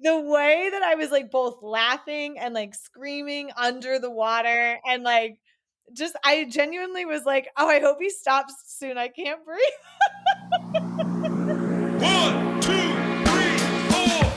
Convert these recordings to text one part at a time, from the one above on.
the way that I was like both laughing and like screaming under the water and like I genuinely was like, oh, I hope he stops soon. I can't breathe. 1, 2, 3, 4.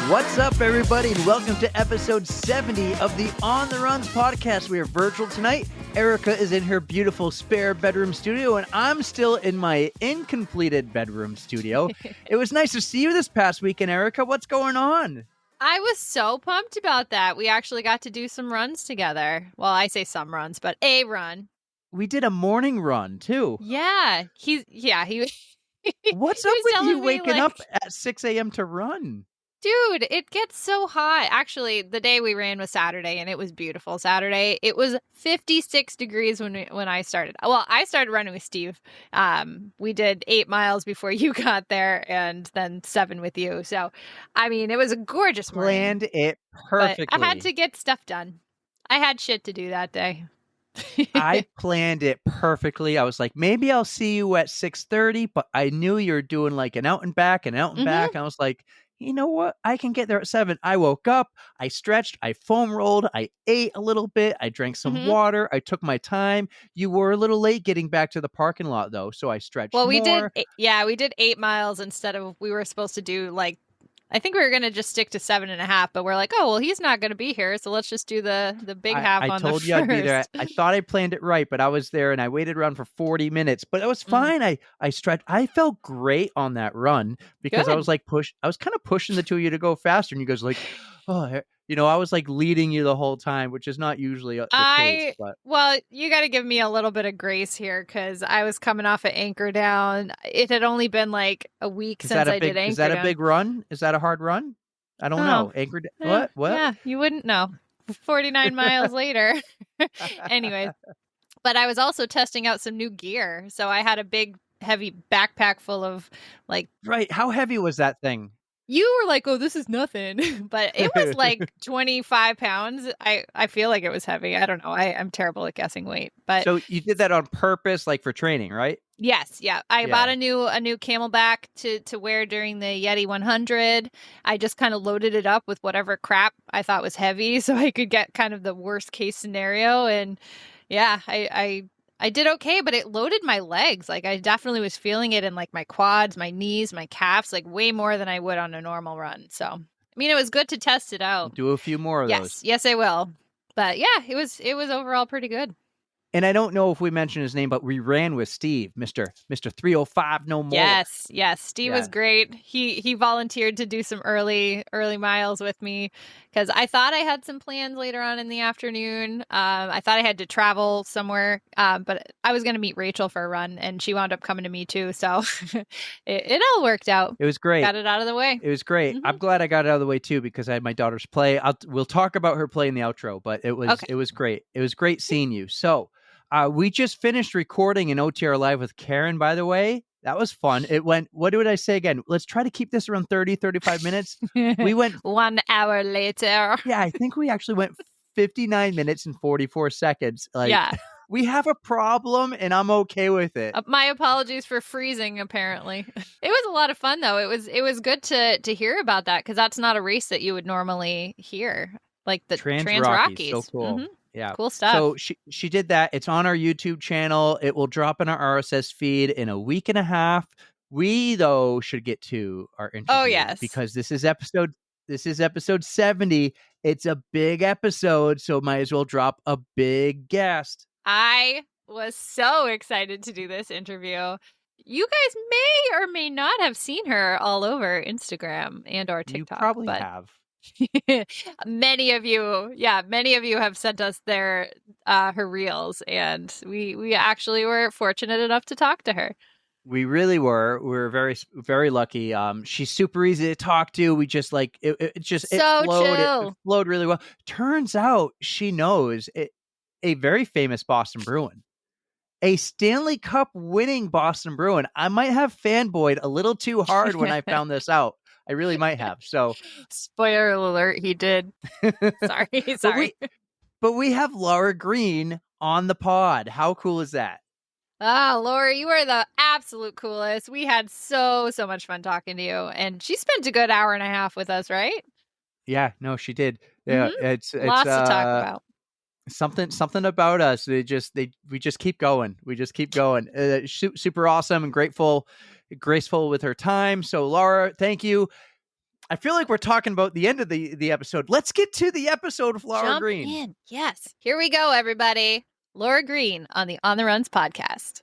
What's up, everybody, and welcome to episode 70 of the On the Runs podcast. We are virtual tonight. Erika is in her beautiful spare bedroom studio, and I'm still in my incompleted bedroom studio. It was nice to see you this past weekend, Erika. What's going on? I was so pumped about that. We actually got to do some runs together. Well, I say some runs, but a run. We did a morning run, too. Yeah. He What's he up was with telling you me, waking like, up at 6 a.m. to run? Dude, it gets so hot. Actually, the day we ran was Saturday, and it was beautiful Saturday. It was 56 degrees when I started. Well, I started running with Steve. We did 8 miles before you got there, and then 7 with you. So, I mean, it was a gorgeous morning. Planned it perfectly. But I had to get stuff done. I had shit to do that day. I planned it perfectly. I was like, maybe I'll see you at 6:30, but I knew you were doing like an out and back. And I was like, you know what? I can get there at 7. I woke up, I stretched, I foam rolled, I ate a little bit, I drank some water, I took my time. You were a little late getting back to the parking lot though, so I stretched more. We did 8 miles instead of, we were supposed to do like, I think we were going to just stick to 7.5, but we're like, oh, well, he's not going to be here, so let's just do the big half on the first. I told you I'd be there. I thought I planned it right, but I was there and I waited around for 40 minutes, but it was fine. I stretched. I felt great on that run because Good. I was like I was kind of pushing the two of you to go faster, and you guys were like, oh, I was like leading you the whole time, which is not usually the case. But. Well, you got to give me a little bit of grace here because I was coming off of Anchor Down. It had only been like a week since I did Anchor Down. Is that a big run? Is that a hard run? I don't know. Anchor Down. What? Yeah, you wouldn't know. 49 miles later. Anyway, but I was also testing out some new gear. So I had a big, heavy backpack full of like. Right. How heavy was that thing? You were like, oh, this is nothing. But it was like 25 pounds. I feel like it was heavy. I don't know. I'm terrible at guessing weight. But so you did that on purpose, like for training, right? Yes. Yeah. I bought a new Camelback to wear during the Yeti 100. I just kind of loaded it up with whatever crap I thought was heavy so I could get kind of the worst case scenario. And yeah, I did okay, but it loaded my legs. Like I definitely was feeling it in like my quads, my knees, my calves, like way more than I would on a normal run. So, I mean, it was good to test it out. Do a few more of those. Yes, I will. But yeah, it was overall pretty good. And I don't know if we mentioned his name, but we ran with Steve, Mr. 305 no more. Yes. Steve was great. He volunteered to do some early miles with me because I thought I had some plans later on in the afternoon. I thought I had to travel somewhere, but I was going to meet Rachel for a run, and she wound up coming to me too. So it all worked out. It was great. Got it out of the way. It was great. I'm glad I got it out of the way too because I had my daughter's play. We'll talk about her play in the outro, but it was great. It was great seeing you. So. We just finished recording an OTR Live with Karen, by the way. That was fun. It went, what did I say again? Let's try to keep this around 30, 35 minutes. We went 1 hour later. Yeah, I think we actually went 59 minutes and 44 seconds. We have a problem and I'm okay with it. My apologies for freezing, apparently. It was a lot of fun, though. It was good to hear about that because that's not a race that you would normally hear. Like the Trans Rockies. So cool. Mm-hmm. Yeah. Cool stuff. So she did that. It's on our YouTube channel. It will drop in our RSS feed in a week and a half. We, though, should get to our interview. Oh, yes. Because this is episode 70. It's a big episode, so might as well drop a big guest. I was so excited to do this interview. You guys may or may not have seen her all over Instagram and or TikTok. You probably have. Many of you have sent us her reels, and we actually were fortunate enough to talk to her. We really were. We were very, very lucky. She's super easy to talk to. We just like it flowed. It flowed really well. Turns out she knows a very famous Boston Bruin. a Stanley Cup winning Boston Bruin. I might have fanboyed a little too hard when I found this out. I really might have. So, spoiler alert, he did. Sorry. But we have Laura Green on the pod. How cool is that? Ah, Laura, you are the absolute coolest. We had so much fun talking to you, and she spent a good hour and a half with us, right? Yeah, no, she did. Yeah, it's lots to talk about. Something about us. We just keep going. We just keep going. Super awesome and graceful with her time. So Laura, thank you. I feel like we're talking about the end of the episode. Let's get to the episode of Laura Green. Jump in. Yes. Here we go, everybody. Laura Green on the On the Runs podcast.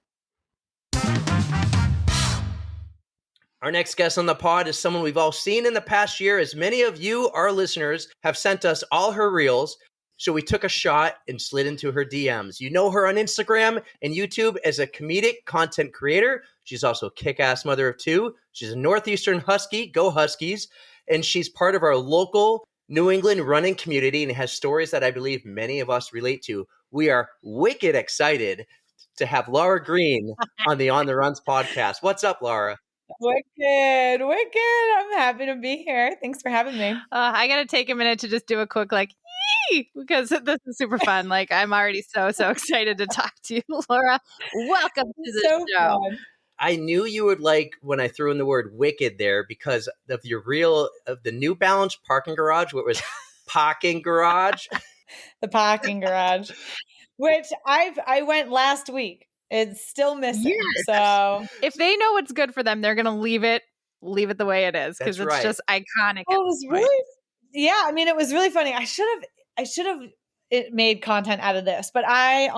Our next guest on the pod is someone we've all seen in the past year, as many of you, our listeners, have sent us all her reels. So we took a shot and slid into her DMs. You know her on Instagram and YouTube as a comedic content creator. She's also a kick-ass mother of two. She's a Northeastern Husky, go Huskies. And she's part of our local New England running community and has stories that I believe many of us relate to. We are wicked excited to have Laura Green on the On the Runs podcast. What's up, Laura? Wicked. I'm happy to be here. Thanks for having me. I got to take a minute to just do a quick yee, because this is super fun. I'm already so excited to talk to you, Laura. Welcome to the show. Fun. I knew you would like when I threw in the word wicked there because of the New Balance parking garage, where it was parking garage. The parking garage, which I went last week. It's still missing. Yes. So if they know what's good for them, they're going to leave it the way it is, because it's just iconic. Well, it was it was really funny. I should have made content out of this, but I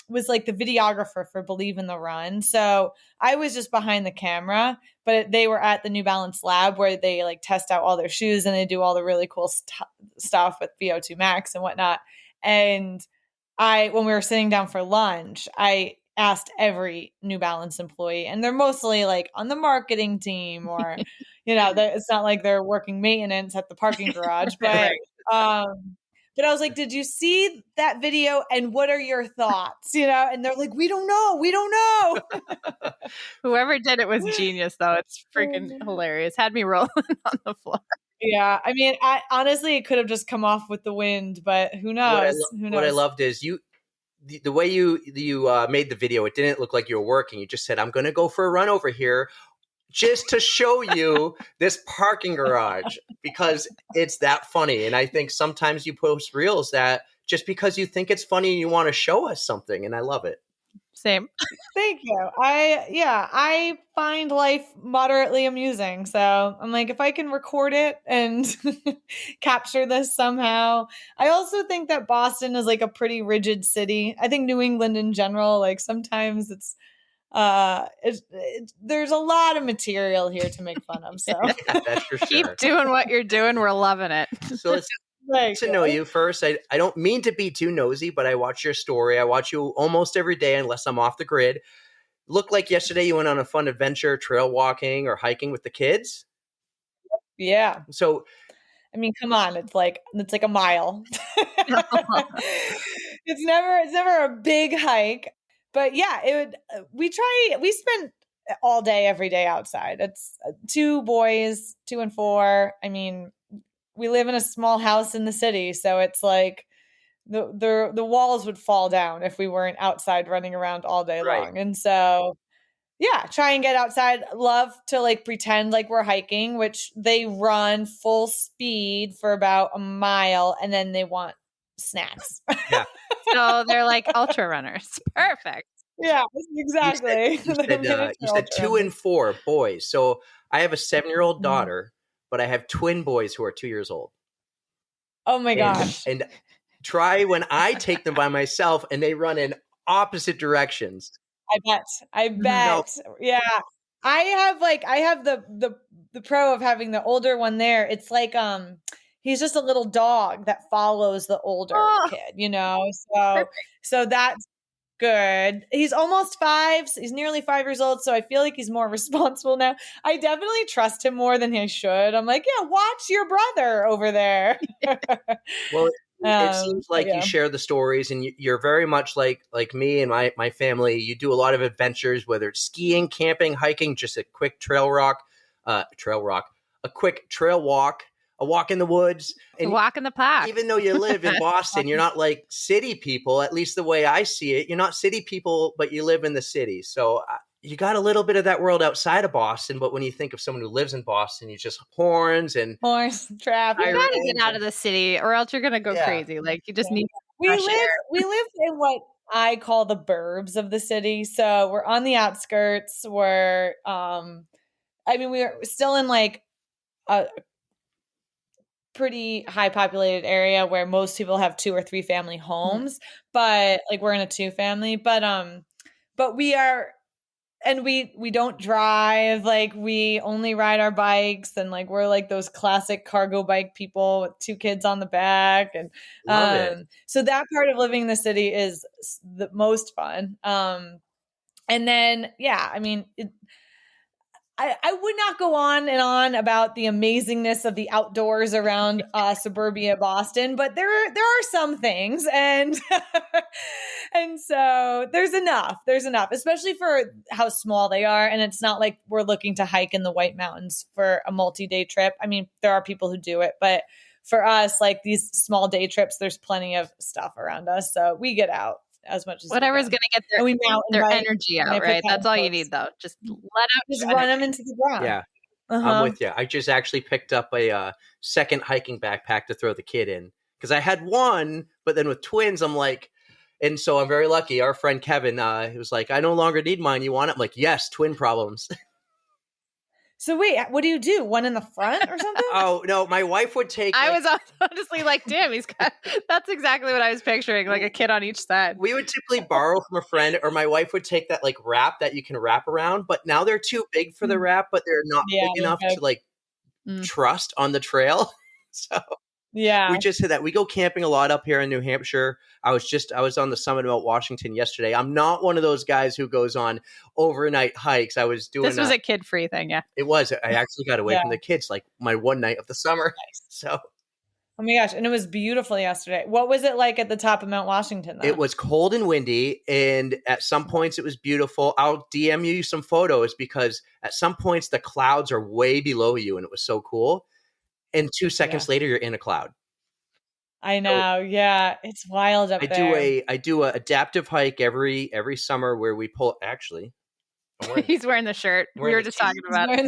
was like the videographer for Believe in the Run. So I was just behind the camera, but they were at the New Balance lab where they like test out all their shoes and they do all the really cool stuff with VO2 Max and whatnot. And when we were sitting down for lunch, I asked every New Balance employee, and they're mostly like on the marketing team or, it's not like they're working maintenance at the parking garage, but, but I was like, did you see that video? And what are your thoughts? And they're like, we don't know. Whoever did it was genius, though. It's freaking hilarious. Had me rolling on the floor. Yeah. I mean, honestly, it could have just come off with the wind, but who knows? What I loved is the way you made the video, it didn't look like you were working. You just said, I'm going to go for a run over here just to show you this parking garage, because it's that funny. And I think sometimes you post reels that just because you think it's funny and you want to show us something. And I love it. Same. Thank you. I find life moderately amusing. So I'm like, if I can record it and capture this somehow. I also think that Boston is like a pretty rigid city. I think New England in general, like sometimes it's there's a lot of material here to make fun of. So that's for sure. Keep doing what you're doing. We're loving it. So let's to know you first. I don't mean to be too nosy, but I watch your story. I watch you almost every day unless I'm off the grid. Looked like yesterday you went on a fun adventure, trail walking or hiking with the kids. Yeah. So, I mean, come on, it's like a mile. It's never a big hike, but yeah, we spent all day, every day outside. It's 2 boys, 2 and 4. I mean, we live in a small house in the city, so it's like the walls would fall down if we weren't outside running around all day long. And so, yeah, try and get outside. Love to like pretend like we're hiking, which they run full speed for about a mile, and then they want snacks. Yeah. So they're like ultra runners. Perfect. Yeah, exactly. You said 2 and 4 boys. So I have a 7-year-old daughter. But I have twin boys who are 2 years old. Oh my gosh. And try when I take them by myself and they run in opposite directions. I bet. No. Yeah. I have the pro of having the older one there. It's like he's just a little dog that follows the older kid, So that's good. He's almost 5. So he's nearly 5 years old. So I feel like he's more responsible now. I definitely trust him more than I should. I'm like, yeah, watch your brother over there. Well, It seems But like you yeah. share the stories, and you're very much like me and my family. You do a lot of adventures, whether it's skiing, camping, hiking, just a quick a quick trail walk, a walk in the woods. And Walk in the park. even though you live in Boston, you're not like city people, at least the way I see it. You're not city people, but you live in the city. So you got a little bit of that world outside of Boston. But when you think of someone who lives in Boston, you just horns and Horse traffic. You gotta get out of the city, or else you're gonna go Yeah. crazy. Like you just need We fresh live air. we live in what I call the burbs of the city. So we're on the outskirts. We're we're still in like a pretty high populated area where most people have 2 or 3 family homes, but like we're in a 2 family. But we are, and we don't drive, like we only ride our bikes, and like we're like those classic cargo bike people with 2 kids on the back. And love it. so that part of living in the city is the most fun. And then I would not go on and on about the amazingness of the outdoors around suburbia Boston, but there are some things, and and so there's enough, especially for how small they are, and it's not like we're looking to hike in the White Mountains for a multi-day trip. I mean, there are people who do it, but for us, like these small day trips, there's plenty of stuff around us, so we get out as much as Whatever's we gonna get can. And we mountain their bike, energy and I out, put right? That's all you pedal need, boats. though. Just let out Just your run energy. them into the ground. Yeah. Uh-huh. I'm with you. I just actually picked up a second hiking backpack to throw the kid in because I had one, but then with twins, I'm like, and so I'm very lucky. Our friend Kevin, he was like, I no longer need mine. You want it? I'm like, yes, twin problems. So wait, what do? One in the front or something? Oh, no, my wife would take. I was honestly like, damn, he's got. That's exactly what I was picturing, like a kid on each side. We would typically borrow from a friend, or my wife would take that like wrap that you can wrap around, but now they're too big for the wrap, but they're not Yeah, big enough okay. to like trust on the trail. So Yeah. we just hit that. We go camping a lot up here in New Hampshire. I was on the summit of Mount Washington yesterday. I'm not one of those guys who goes on overnight hikes. I was doing This was a kid-free thing, yeah. It was. I actually got away from the kids like my one night of the summer. So Oh my gosh, and it was beautiful yesterday. What was it like at the top of Mount Washington, though? it was cold and windy, and at some points it was beautiful. I'll DM you some photos because at some points the clouds are way below you, and it was so cool. And 2 seconds later, you're in a cloud. I know. Yeah, it's wild up there. I do a adaptive hike every summer where we pull. Actually, He's wearing the shirt. We were just talking about it.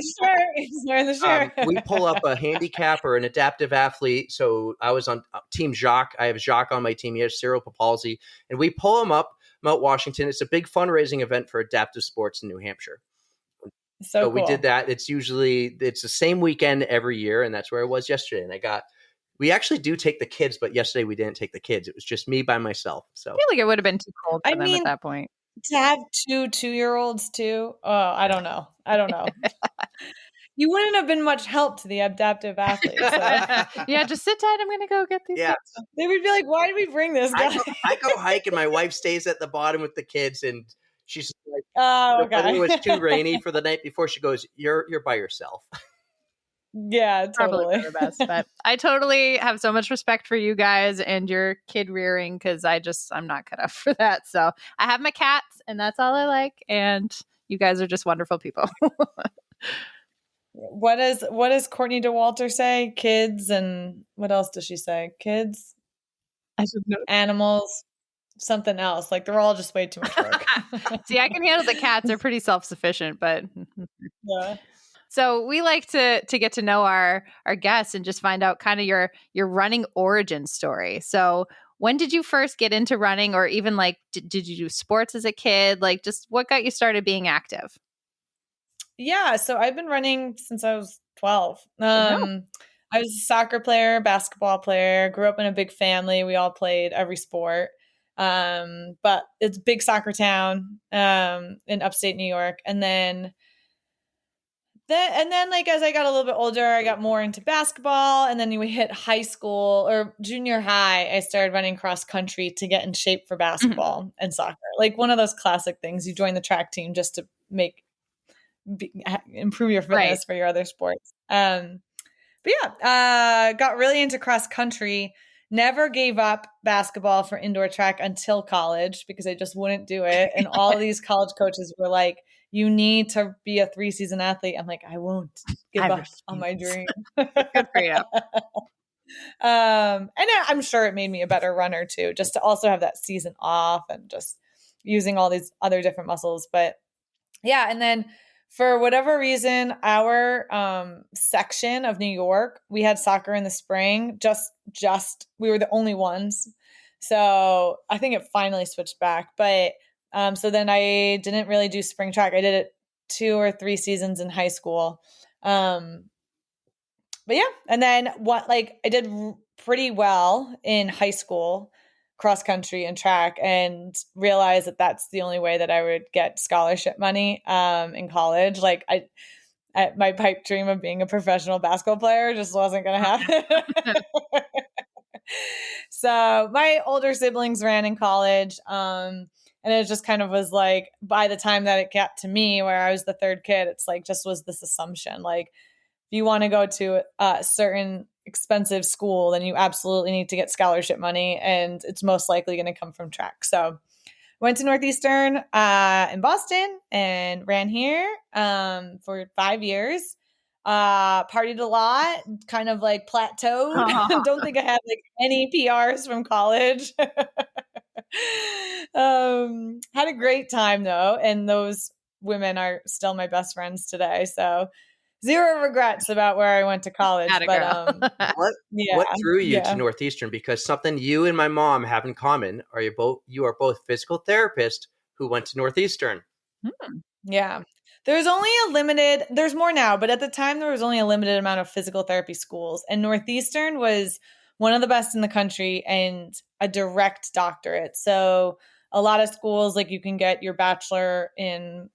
He's wearing the shirt. We pull up a handicap or an adaptive athlete. So I was on Team Jacques. I have Jacques on my team. He has cerebral palsy, and we pull him up Mount Washington. It's a big fundraising event for adaptive sports in New Hampshire. So cool. We did that. It's the same weekend every year, and that's where I was yesterday. And we actually do take the kids, but yesterday we didn't take the kids. It was just me by myself. So I feel like it would have been too cold for them at that point. To have 2 2-year-olds too. Oh, I don't know. You wouldn't have been much help to the adaptive athletes. So. Yeah, just sit tight. I'm gonna go get these. Yeah, kids. They would be like, "Why did we bring this guy?" I go hike, and my wife stays at the bottom with the kids, and she's like, "Oh, okay." It was too rainy for the night before. She goes, "You're by yourself." Yeah, totally. Probably for the best, but I totally have so much respect for you guys and your kid rearing because I'm not cut up for that. So I have my cats, and that's all I like. And you guys are just wonderful people. What does Courtney DeWalter say? Kids, and what else does she say? Kids, animals, something else. Like they're all just way too much work. See, I can handle the cats; they're pretty self-sufficient, but. Yeah. So we like to get to know our guests and just find out kind of your running origin story. So when did you first get into running, or even like did you do sports as a kid? Like just what got you started being active? Yeah, so I've been running since I was 12. I was a soccer player, basketball player, grew up in a big family. We all played every sport. But it's a big soccer town in upstate New York. And then like as I got a little bit older, I got more into basketball, and then we hit high school or junior high, I started running cross country to get in shape for basketball and soccer. Like one of those classic things. You join the track team just to improve your fitness for your other sports. But yeah, got really into cross country. never gave up basketball for indoor track until college because I just wouldn't do it. And all of these college coaches were like, you need to be a 3-season athlete. I'm like, I won't give I up on my refuse. dream. Good for you. And I'm sure it made me a better runner too, just to also have that season off and just using all these other different muscles. But yeah, and then for whatever reason, our section of New York, we had soccer in the spring. Just we were the only ones, so I think it finally switched back. But so then I didn't really do spring track. I did it 2 or 3 seasons in high school. But yeah, and then I did pretty well in high school, cross country and track, and realized that that's the only way that I would get scholarship money in college. My pipe dream of being a professional basketball player just wasn't going to happen. So my older siblings ran in college. And it just kind of was like, by the time that it got to me, where I was the third kid, it's like, just was this assumption. Like, if you want to go to a certain expensive school, then you absolutely need to get scholarship money. And it's most likely going to come from track. So went to Northeastern in Boston and ran here for 5 years. Partied a lot, kind of like plateaued. Don't think I had like any PRs from college. Had a great time though, and those women are still my best friends today. So zero regrets about where I went to college. Atta But girl. What drew you to Northeastern? Because something you and my mom have in common are you are both physical therapists who went to Northeastern. Yeah. There's more now, but at the time there was only a limited amount of physical therapy schools. And Northeastern was one of the best in the country and a direct doctorate. So a lot of schools, like you can get your bachelor in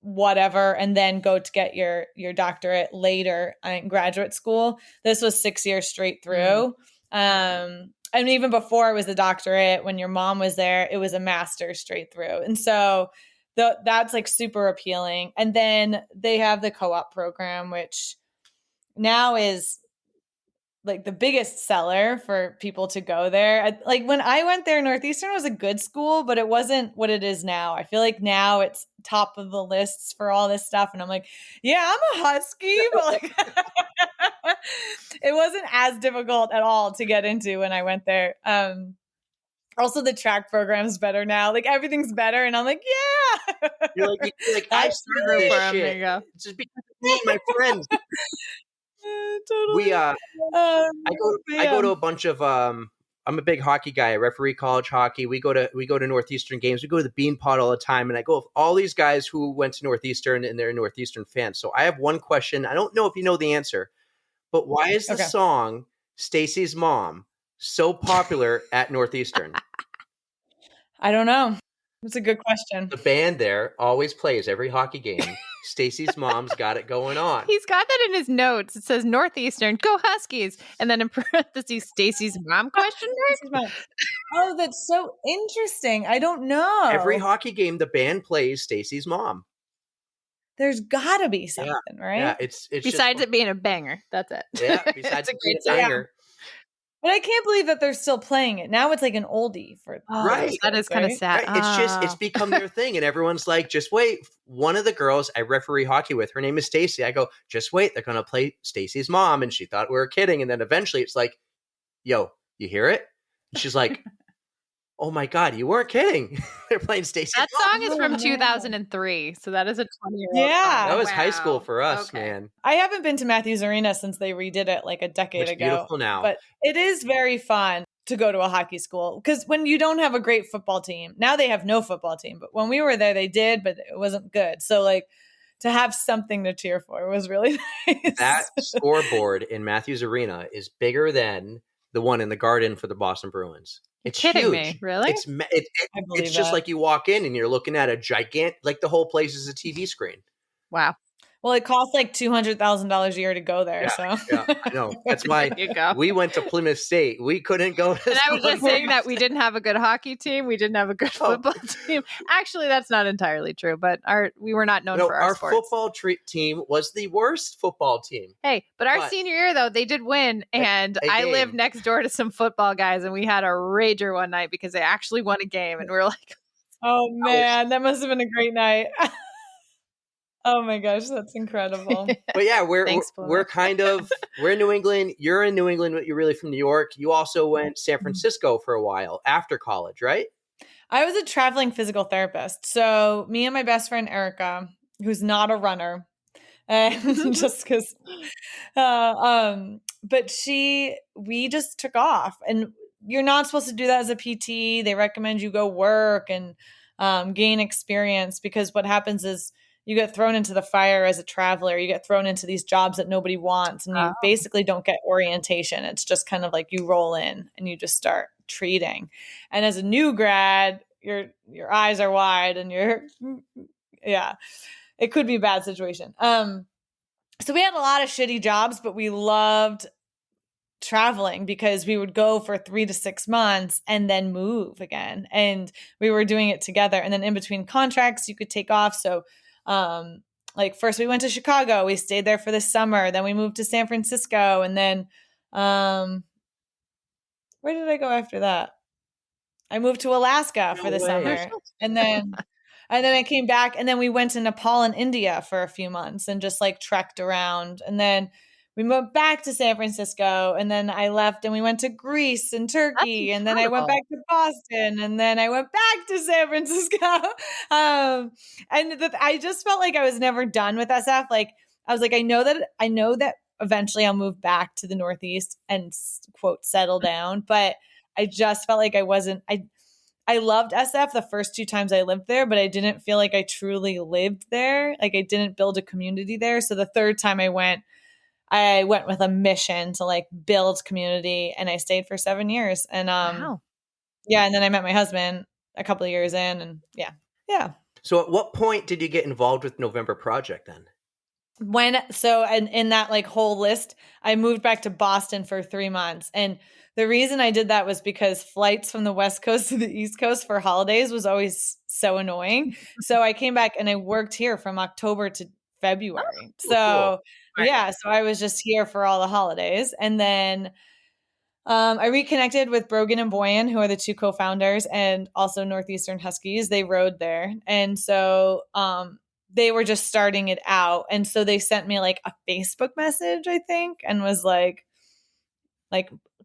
whatever and then go to get your doctorate later in graduate school. This was 6 years straight through. And even before it was the doctorate, when your mom was there, it was a master's straight through. And so that's like super appealing. And then they have the co-op program, which now is like the biggest seller for people to go there. Like when I went there, Northeastern was a good school, but it wasn't what it is now. I feel like now it's top of the lists for all this stuff. And I'm like, yeah, I'm a Husky, but like it wasn't as difficult at all to get into when I went there. Also, the track program's better now. Like everything's better, and I'm like, yeah. You're like I started this for 'em. shit. There you go. It's just because of me and my friends. Totally. I go to a bunch of I'm a big hockey guy. I referee college hockey. We go to Northeastern games. We go to the Bean Pot all the time, and I go with all these guys who went to Northeastern and they're Northeastern fans. So I have one question. I don't know if you know the answer, but why is the song "Stacy's Mom" so popular at Northeastern? I don't know. That's a good question. The band there always plays every hockey game. Stacy's mom's got it going on. He's got that in his notes. It says Northeastern, go Huskies, and then in parentheses, Stacy's mom question mark. Oh, that's so interesting. I don't know. Every hockey game, the band plays Stacy's mom. There's got to be something, right? Yeah, it's besides it being a banger. That's it. Yeah, besides it being a banger. But I can't believe that they're still playing it. Now it's like an oldie for right. That is kind of sad. Right. It's become their thing, and everyone's like, just wait. One of the girls I referee hockey with, her name is Stacy. I go, just wait, they're gonna play Stacy's mom, and she thought we were kidding, and then eventually it's like, yo, you hear it? And she's like, oh my god, you weren't kidding. They're playing Stacy's That mom. song is from 2003, so that is a 20-year-old Yeah. song. That was high school for us, man. I haven't been to Matthews Arena since they redid it like a decade ago. Beautiful now. But it is very fun to go to a hockey school because when you don't have a great football team, now they have no football team, but when we were there, they did, but it wasn't good. So like to have something to cheer for was really nice. That scoreboard in Matthews Arena is bigger than the one in the Garden for the Boston Bruins. It's kidding huge. me, really? It's just like you walk in and you're looking at a gigantic, like the whole place is a TV screen. Wow. Well, it costs like $200,000 a year to go there. So Yeah, I know. That's why There you go. we went to Plymouth State. We couldn't go to And I was just saying that we didn't have a good hockey team. We didn't have a good football team. Actually, that's not entirely true, but we were not known for our sports. football team was the worst football team. Hey, but our senior year, though, they did win. And I lived next door to some football guys, and we had a rager one night because they actually won a game. And we were like, oh, man, that must have been a great night. Oh my gosh, that's incredible. But yeah, we're Thanks, we're kind of we're in New England. You're in New England, but you're really from New York. You also went San Francisco for a while after college, right? I was a traveling physical therapist. So me and my best friend Erika, who's not a runner, just because, but we just took off, and you're not supposed to do that as a PT. They recommend you go work and gain experience, because what happens is you get thrown into the fire as a traveler. You get thrown into these jobs that nobody wants, and you basically don't get orientation. It's just kind of like you roll in and you just start treating. And as a new grad, your eyes are wide, and it could be a bad situation. So we had a lot of shitty jobs, but we loved traveling because we would go for 3 to 6 months and then move again. And we were doing it together. And then in between contracts, you could take off. So like first we went to Chicago, we stayed there for the summer, then we moved to San Francisco, and then where did I go after that? I moved to Alaska for the summer, and then I came back, and then we went to Nepal and India for a few months and just like trekked around, and then we moved back to San Francisco, and then I left and we went to Greece and Turkey, and then I went back to Boston, and then I went back to San Francisco. I just felt like I was never done with SF. Like I was like, I know that eventually I'll move back to the Northeast and quote settle down, but I just felt like I wasn't. I loved SF the first 2 times I lived there, but I didn't feel like I truly lived there. Like I didn't build a community there. So the third time I went with a mission to like build community, and I stayed for 7 years. And wow. Yeah, and then I met my husband a couple of years in, and yeah. So at what point did you get involved with November Project then? And in that like whole list, I moved back to Boston for 3 months. And the reason I did that was because flights from the West Coast to the East Coast for holidays was always so annoying. So I came back and I worked here from October to February. So cool. Yeah, so I was just here for all the holidays. And then I reconnected with Brogan and Boyan, who are the 2 co-founders, and also Northeastern Huskies. They rode there. And so they were just starting it out. And so they sent me like a Facebook message, I think, and was like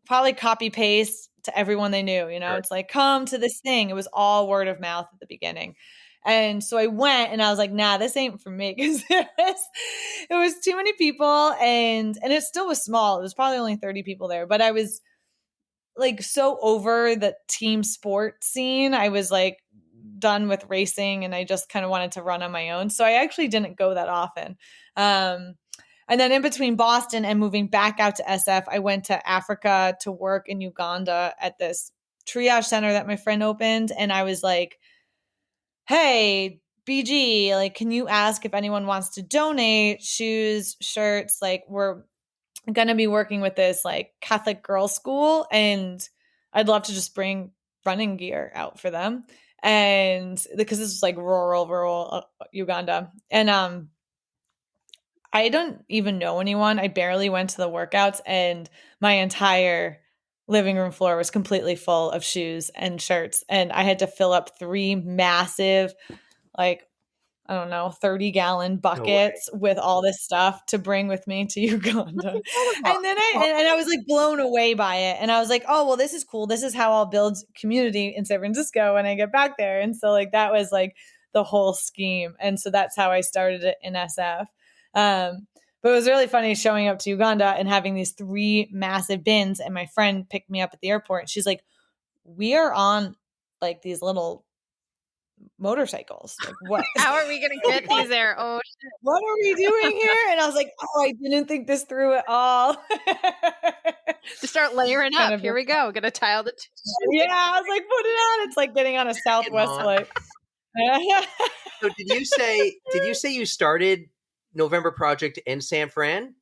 probably copy paste to everyone they knew, you know, It's like, come to this thing. It was all word of mouth at the beginning. And so I went, and I was like, nah, this ain't for me, because it was too many people, and it still was small. It was probably only 30 people there, but I was like so over the team sport scene. I was like done with racing, and I just kind of wanted to run on my own. So I actually didn't go that often. And then in between Boston and moving back out to SF, I went to Africa to work in Uganda at this triage center that my friend opened. And I was like, hey, BG, like, can you ask if anyone wants to donate shoes, shirts? Like, we're going to be working with this like Catholic girls' school, and I'd love to just bring running gear out for them. And because this was like rural Uganda. And I don't even know anyone. I barely went to the workouts, and my entire living room floor was completely full of shoes and shirts. And I had to fill up 3 massive, like, I don't know, 30-gallon buckets with all this stuff to bring with me to Uganda. And then I was like blown away by it. And I was like, oh, well, this is cool. This is how I'll build community in San Francisco when I get back there. And so like that was like the whole scheme. And so that's how I started it in SF. But it was really funny showing up to Uganda and having these 3 massive bins. And my friend picked me up at the airport, and she's like, we are on like these little motorcycles. Like, what? How are we going to get these there? Oh, shit. What are we doing here? And I was like, oh, I didn't think this through at all. To start layering Kind up. of Here we go. Gonna tile the Yeah, I was like, put it on. It's like getting on a Southwest flight. So did you say you started November Project in San Fran?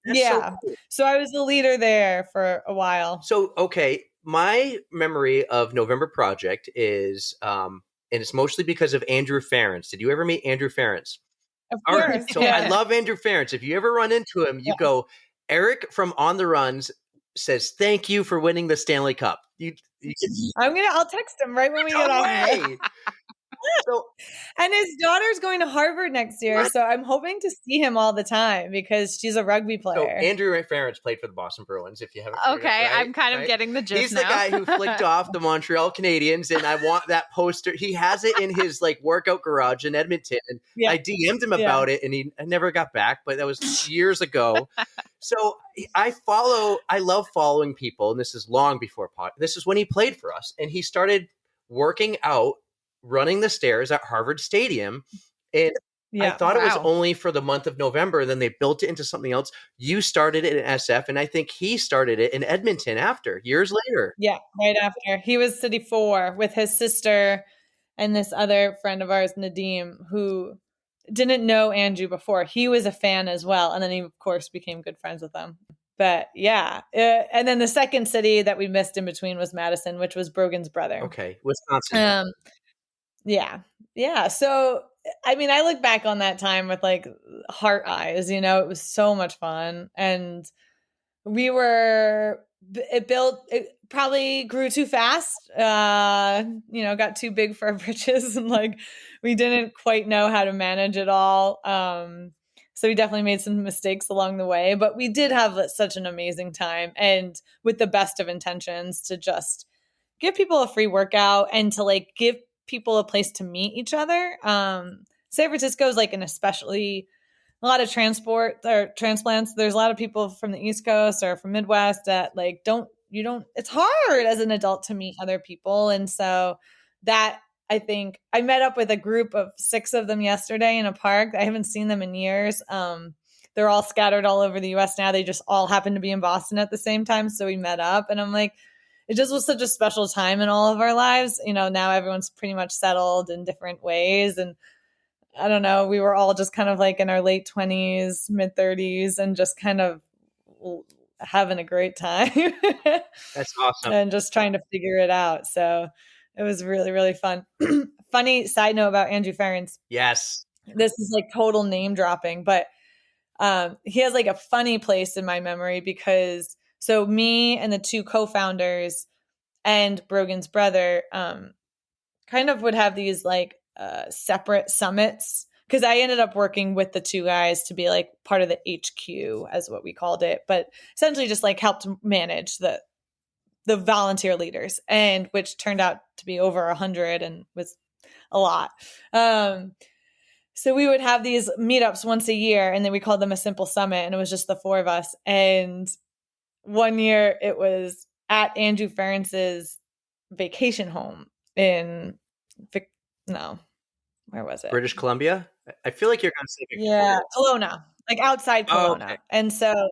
That's so Yeah. cool. So I was the leader there for a while. So, okay, my memory of November Project is, and it's mostly because of Andrew Ference. Did you ever meet Andrew Ference? Of All right. course. So I Yeah. love Andrew Ference. If you ever run into him, you Yeah. go, Eric from On the Runs says, thank you for winning the Stanley Cup. I'll text him right when we get No off of it. way. So, And his daughter's going to Harvard next year, What? so I'm hoping to see him all the time because she's a rugby so player. Andrew Ference played for the Boston Bruins, if you haven't figured it Okay, out, I'm kind of right? getting the gist He's now. the guy who flicked off the Montreal Canadiens, and I want that poster. He has it in his like workout garage in Edmonton. And Yeah. I DM'd him about it, and I never got back, but that was years ago. So I love following people, and this is long before this is when he played for us, and he started working out, running the stairs at Harvard Stadium, and I thought it was Wow. only for the month of November. And then they built it into something else. You started it in SF, and I think he started it in Edmonton after, years later. Yeah, right after. He was City 4 with his sister and this other friend of ours, Nadim, who didn't know Andrew before. He was a fan as well. And then he, of course, became good friends with them. But yeah. And then the second city that we missed in between was Madison, which was Brogan's brother. Okay, Wisconsin. Yeah. Yeah. So, I mean, I look back on that time with like heart eyes, you know, it was so much fun. And it probably grew too fast, got too big for our britches, and like we didn't quite know how to manage it all. So we definitely made some mistakes along the way, but we did have such an amazing time, and with the best of intentions to just give people a free workout and to like give people a place to meet each other. San Francisco is like an especially a lot of transport or transplants. There's a lot of people from the East Coast or from Midwest that like it's hard as an adult to meet other people. And so that, I think I met up with a group of 6 of them yesterday in a park. I haven't seen them in years. They're all scattered all over the US now. They just all happened to be in Boston at the same time. So we met up, and I'm like, it just was such a special time in all of our lives. You know, now everyone's pretty much settled in different ways. And I don't know, we were all just kind of like in our late 20s, mid 30s, and just kind of having a great time. That's awesome. And just trying to figure it out. So it was really, really fun. Funny side note about Andrew Ference. Yes. This is like total name dropping, but he has like a funny place in my memory because so me and the 2 co-founders and Brogan's brother kind of would have these like separate summits, because I ended up working with the 2 guys to be like part of the HQ, as what we called it, but essentially just like helped manage the volunteer leaders, and which turned out to be over 100 and was a lot. So we would have these meetups once a year, and then we called them a simple summit, and it was just the 4 of us. And one year it was at Andrew Ference's vacation home in where was it? British Columbia? I feel like you're going to say Victoria. Yeah, Kelowna, like outside Kelowna. Okay. And so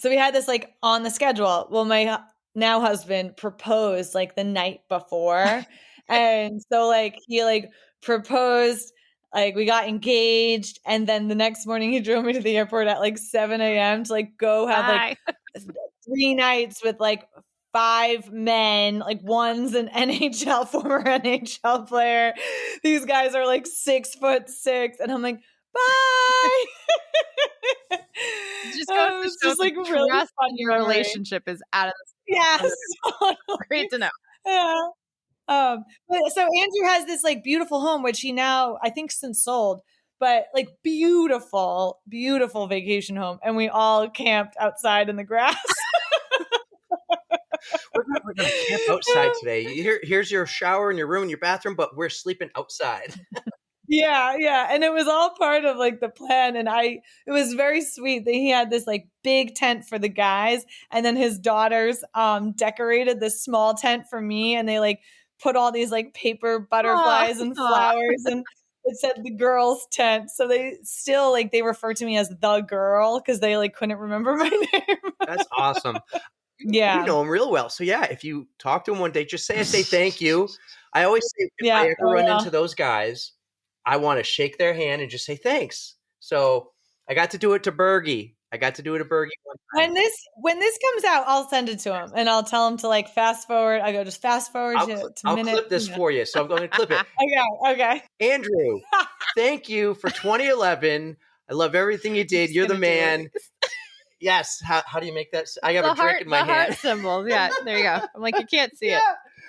we had this like on the schedule. Well, my now husband proposed like the night before. And so like he like proposed, like we got engaged, and then the next morning he drove me to the airport at like 7 a.m. to like go have like 3 nights with like 5 men, like one's an former NHL player. These guys are like 6'6", and I'm like, bye. Just goes to show just like the really trust fun in your memory. relationship is out of Yes. great to know. Yeah. But so Andrew has this like beautiful home, which he now I think since sold, but like beautiful, beautiful vacation home, and we all camped outside in the grass. We're going to camp outside today. Here's your shower and your room and your bathroom, but we're sleeping outside. Yeah. And it was all part of like the plan. And it was very sweet that he had this like big tent for the guys. And then his daughters decorated this small tent for me. And they like put all these like paper butterflies and flowers, and it said the girls' tent. So they still like, they refer to me as the girl because they like couldn't remember my name. That's awesome. Yeah. You know him real well. So yeah, if you talk to him one day, just say thank you. I always say if Yeah. I ever run into those guys, I want to shake their hand and just say thanks. So I got to do it to Bergie. One time. When this comes out, I'll send it to him and I'll tell him to like fast forward. I go just fast forward to I'll minute. clip this for you. So I'm going to clip it. Okay. Andrew, thank you for 2011. I love everything you did. You're the man. Yes. How do you make that? I have a drink in my hand. Heart symbol. Yeah, there you go. I'm like, you can't see it.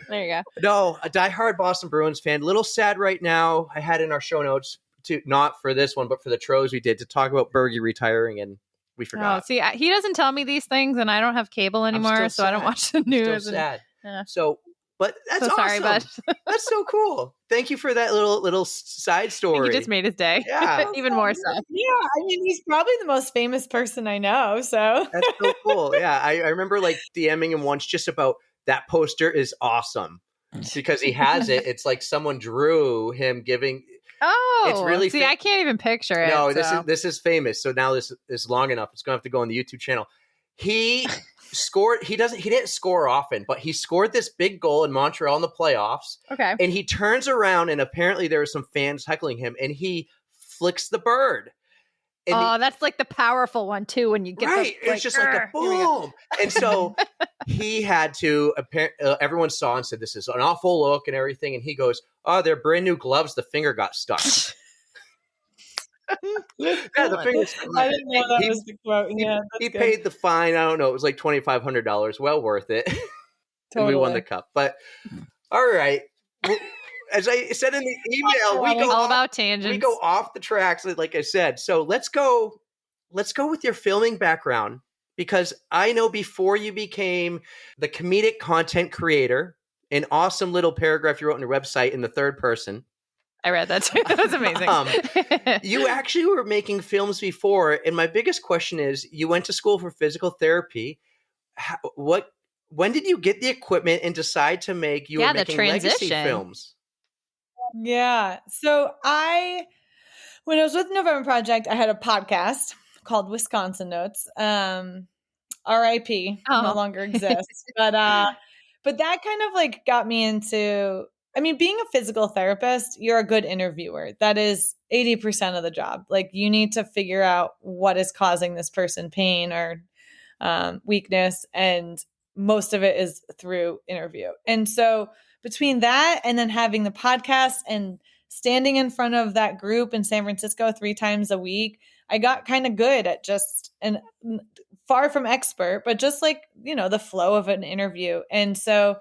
There you go. No, a diehard Boston Bruins fan. A little sad right now. I had in our show notes to not for this one, but for the Tros we did to talk about Bergie retiring, and we forgot. Oh, see, he doesn't tell me these things, and I don't have cable anymore, so I don't watch the news. Still sad. Yeah. So, but that's so sorry, awesome. but That's so cool. Thank you for that little side story. You just made his day. Yeah, even more so. Yeah, I mean, he's probably the most famous person I know. So that's so cool. Yeah, I remember like DMing him once just about that poster is awesome because he has it. It's like someone drew him giving. Oh, it's really see, I can't even picture it. No, so. this is famous. So now this is long enough. It's going to have to go on the YouTube channel. He scored. He didn't score often, but he scored this big goal in Montreal in the playoffs. Okay. And he turns around, and apparently there were some fans heckling him, and he flicks the bird. And that's like the powerful one too. When you get right, it's just like a boom. And so he had to. Everyone saw and said, "This is an awful look" and everything. And he goes, "Oh, they're brand new gloves. The finger got stuck." Yeah, the finger. I didn't know that was the quote. Yeah, he paid the fine. I don't know. It was like $2,500. Well worth it. Totally. And we won the cup. But all right. As I said in the email, we go all off, about tangents. We go off the tracks, like I said. So let's go with your filming background, because I know before you became the comedic content creator, an awesome little paragraph you wrote on your website in the third person. I read that too. That was amazing. You actually were making films before, and my biggest question is: you went to school for physical therapy. When did you get the equipment and decide to make? You were making legacy films. Yeah. So when I was with November Project, I had a podcast called Wisconsin Notes. RIP, no longer exists. But that kind of like got me into, I mean, being a physical therapist, you're a good interviewer. That is 80% of the job. Like you need to figure out what is causing this person pain or weakness. And most of it is through interview. And so between that and then having the podcast and standing in front of that group in San Francisco 3 times a week, I got kind of good at just, and far from expert, but just like, the flow of an interview. And so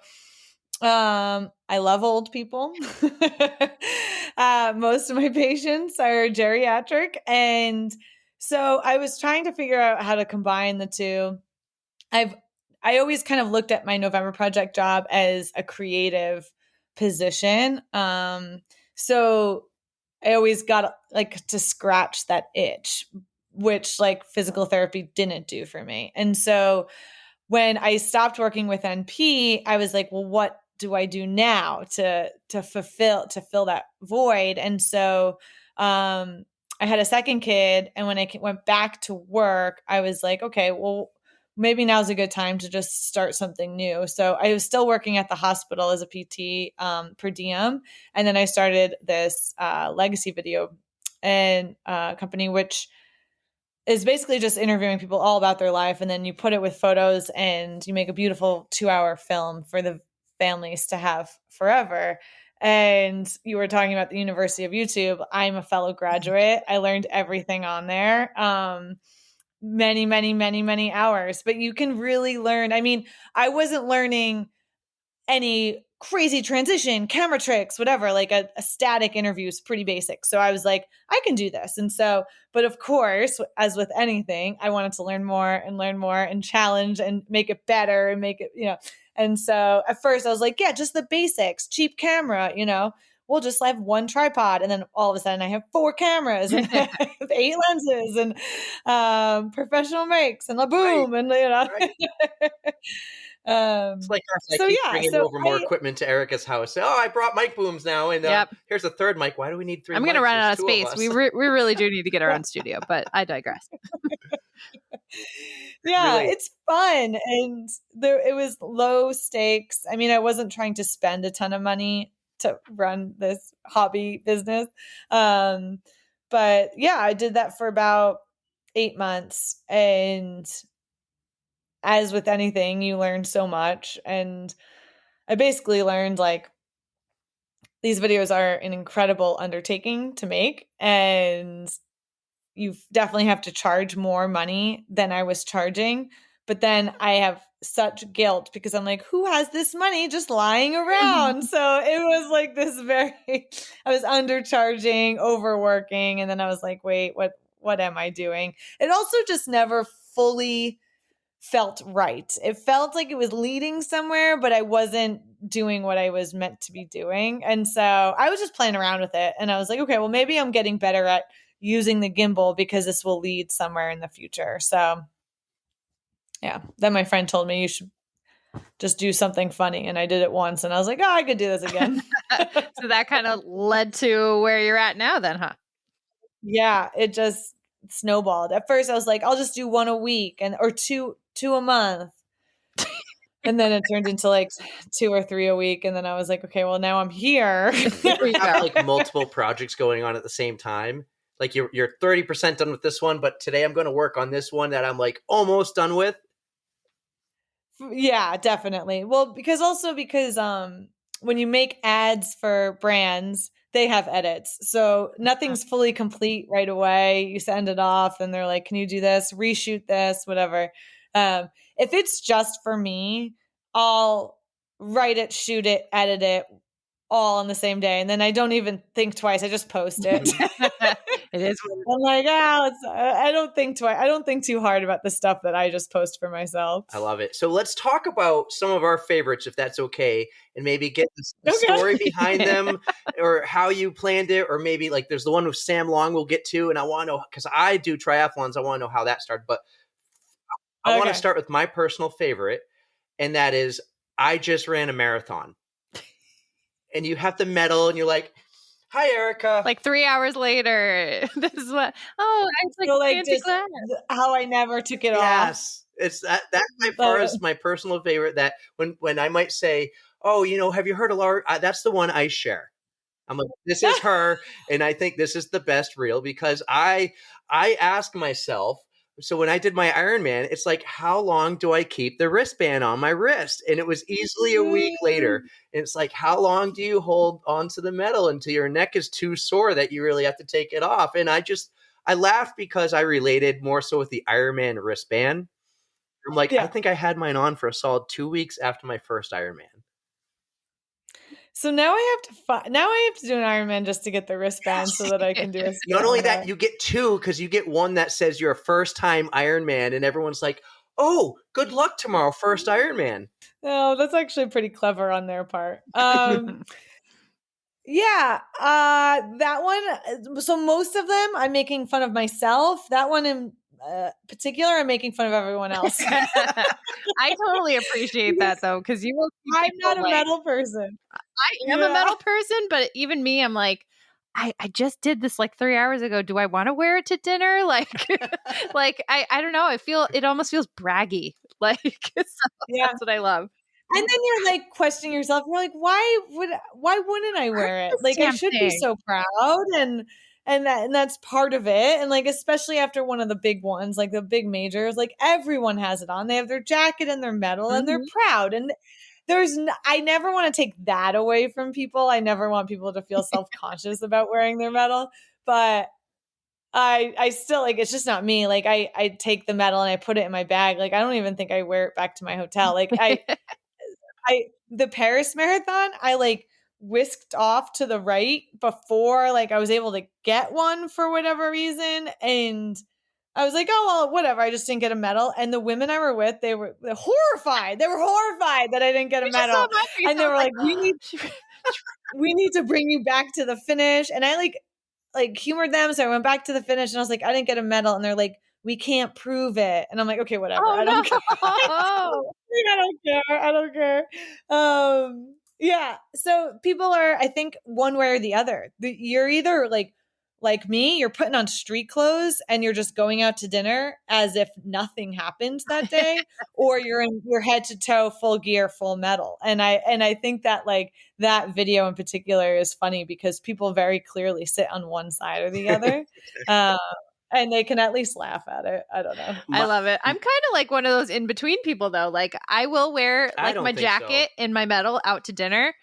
I love old people. Most of my patients are geriatric. And so I was trying to figure out how to combine the two. I always kind of looked at my November Project job as a creative position. So I always got like to scratch that itch, which like physical therapy didn't do for me. And so when I stopped working with NP, I was like, well, what do I do now to fill that void? And so I had a second kid. And when I went back to work, I was like, okay, well, maybe now's a good time to just start something new. So I was still working at the hospital as a PT per diem. And then I started this legacy video and company, which is basically just interviewing people all about their life. And then you put it with photos and you make a beautiful 2-hour film for the families to have forever. And you were talking about the University of YouTube. I'm a fellow graduate. I learned everything on there. Many, many, many, many hours, but you can really learn. I mean, I wasn't learning any crazy transition, camera tricks, whatever, like a static interview is pretty basic. So I was like, I can do this. And so, but of course, as with anything, I wanted to learn more and challenge and make it better and make it, And so at first I was like, yeah, just the basics, cheap camera, we'll just have one tripod. And then all of a sudden I have 4 cameras and 8 lenses and professional mics and a boom. Right. And, it's like us. I keep bringing over more equipment to Erika's house. Oh, I brought mic booms now. And here's a third mic. Why do we need 3 mics? I'm going to run out of space. We really do need to get our own studio, but I digress. Yeah, really. It's fun. And it was low stakes. I mean, I wasn't trying to spend a ton of money to run this hobby business. But yeah, I did that for about 8 months. And as with anything, you learn so much. And I basically learned like these videos are an incredible undertaking to make. And you definitely have to charge more money than I was charging. But then I have such guilt because I'm like, who has this money just lying around? So it was like this I was undercharging, overworking. And then I was like, wait, what am I doing? It also just never fully felt right. It felt like it was leading somewhere, but I wasn't doing what I was meant to be doing. And so I was just playing around with it. And I was like, okay, well, maybe I'm getting better at using the gimbal because this will lead somewhere in the future. So yeah. Then my friend told me you should just do something funny. And I did it once and I was like, oh, I could do this again. So that kind of led to where you're at now then, huh? Yeah, it just snowballed. At first I was like, I'll just do one a week or two a month. And then it turned into like 2 or 3 a week. And then I was like, okay, well now I'm here. You have like multiple projects going on at the same time. Like you're 30% done with this one, but today I'm going to work on this one that I'm like almost done with. Yeah, definitely. Well, because when you make ads for brands, they have edits. So nothing's fully complete right away. You send it off and they're like, can you do this? Reshoot this, whatever. If it's just for me, I'll write it, shoot it, edit it all on the same day. And then I don't even think twice. I just post it. It is. I'm like, I don't think twice. I don't think too hard about the stuff that I just post for myself. I love it. So let's talk about some of our favorites, if that's okay, and maybe get the Okay. story behind them or how you planned it, or maybe like there's the one with Sam Long we'll get to, and I want to know, because I do triathlons, I want to know how that started. But I want to Okay. start with my personal favorite, and that is I just ran a marathon. And you have the medal, and you're like, hi, Erika. Like 3 hours later, this is what. Oh, I was like, So, like, fancy just glass. how I never took it off. Yes. It's that by far is my personal favorite, that when I might say, oh, have you heard of Laura? That's the one I share. I'm like, this is her. And I think this is the best reel because I ask myself, so when I did my Ironman, it's like, how long do I keep the wristband on my wrist? And it was easily a week later. And it's like, how long do you hold onto the medal until your neck is too sore that you really have to take it off? And I laughed because I related more so with the Ironman wristband. I'm like, I think I had mine on for a solid 2 weeks after my first Ironman. So now I have to do an Ironman just to get the wristband so that I can do it. Not only that, you get 2 because you get one that says you're a first-time Ironman, and everyone's like, oh, good luck tomorrow, first Ironman. No, that's actually pretty clever on their part. Yeah, that one. So most of them, I'm making fun of myself. That one in particular, I'm making fun of everyone else. I totally appreciate that though, because you will. I'm not a metal person. I am a metal person, but even me, I'm like, I just did this like 3 hours ago. Do I want to wear it to dinner? Like, I don't know. I feel it almost feels braggy. Like, so that's what I love. And then you're like questioning yourself. You're like, why wouldn't I wear it? Like, I should be so proud, and that's part of it. And like, especially after one of the big ones, like the big majors, like everyone has it on. They have their jacket and their medal, and they're proud. And I never want to take that away from people. I never want people to feel self-conscious about wearing their medal, but I still like, it's just not me. Like I take the medal and I put it in my bag. Like I don't even think I wear it back to my hotel. Like the Paris marathon, I like whisked off to the right before like I was able to get one for whatever reason. And I was like, oh, well, whatever. I just didn't get a medal. And the women I were with, they were horrified. They were horrified that I didn't get a medal. And they were like, we need to bring you back to the finish. And I like humored them. So I went back to the finish and I was like, I didn't get a medal. And they're like, we can't prove it. And I'm like, okay, whatever. I don't care. I don't care. Yeah. So people are, I think, one way or the other. You're either like like me, you're putting on street clothes and you're just going out to dinner as if nothing happened that day, or you're in your head to toe, full gear, full metal. And I think that like that video in particular is funny because people very clearly sit on one side or the other. And they can at least laugh at it. I don't know. I love it. I'm kind of like one of those in between people though. Like I will wear I like don't my think jacket and my medal out to dinner,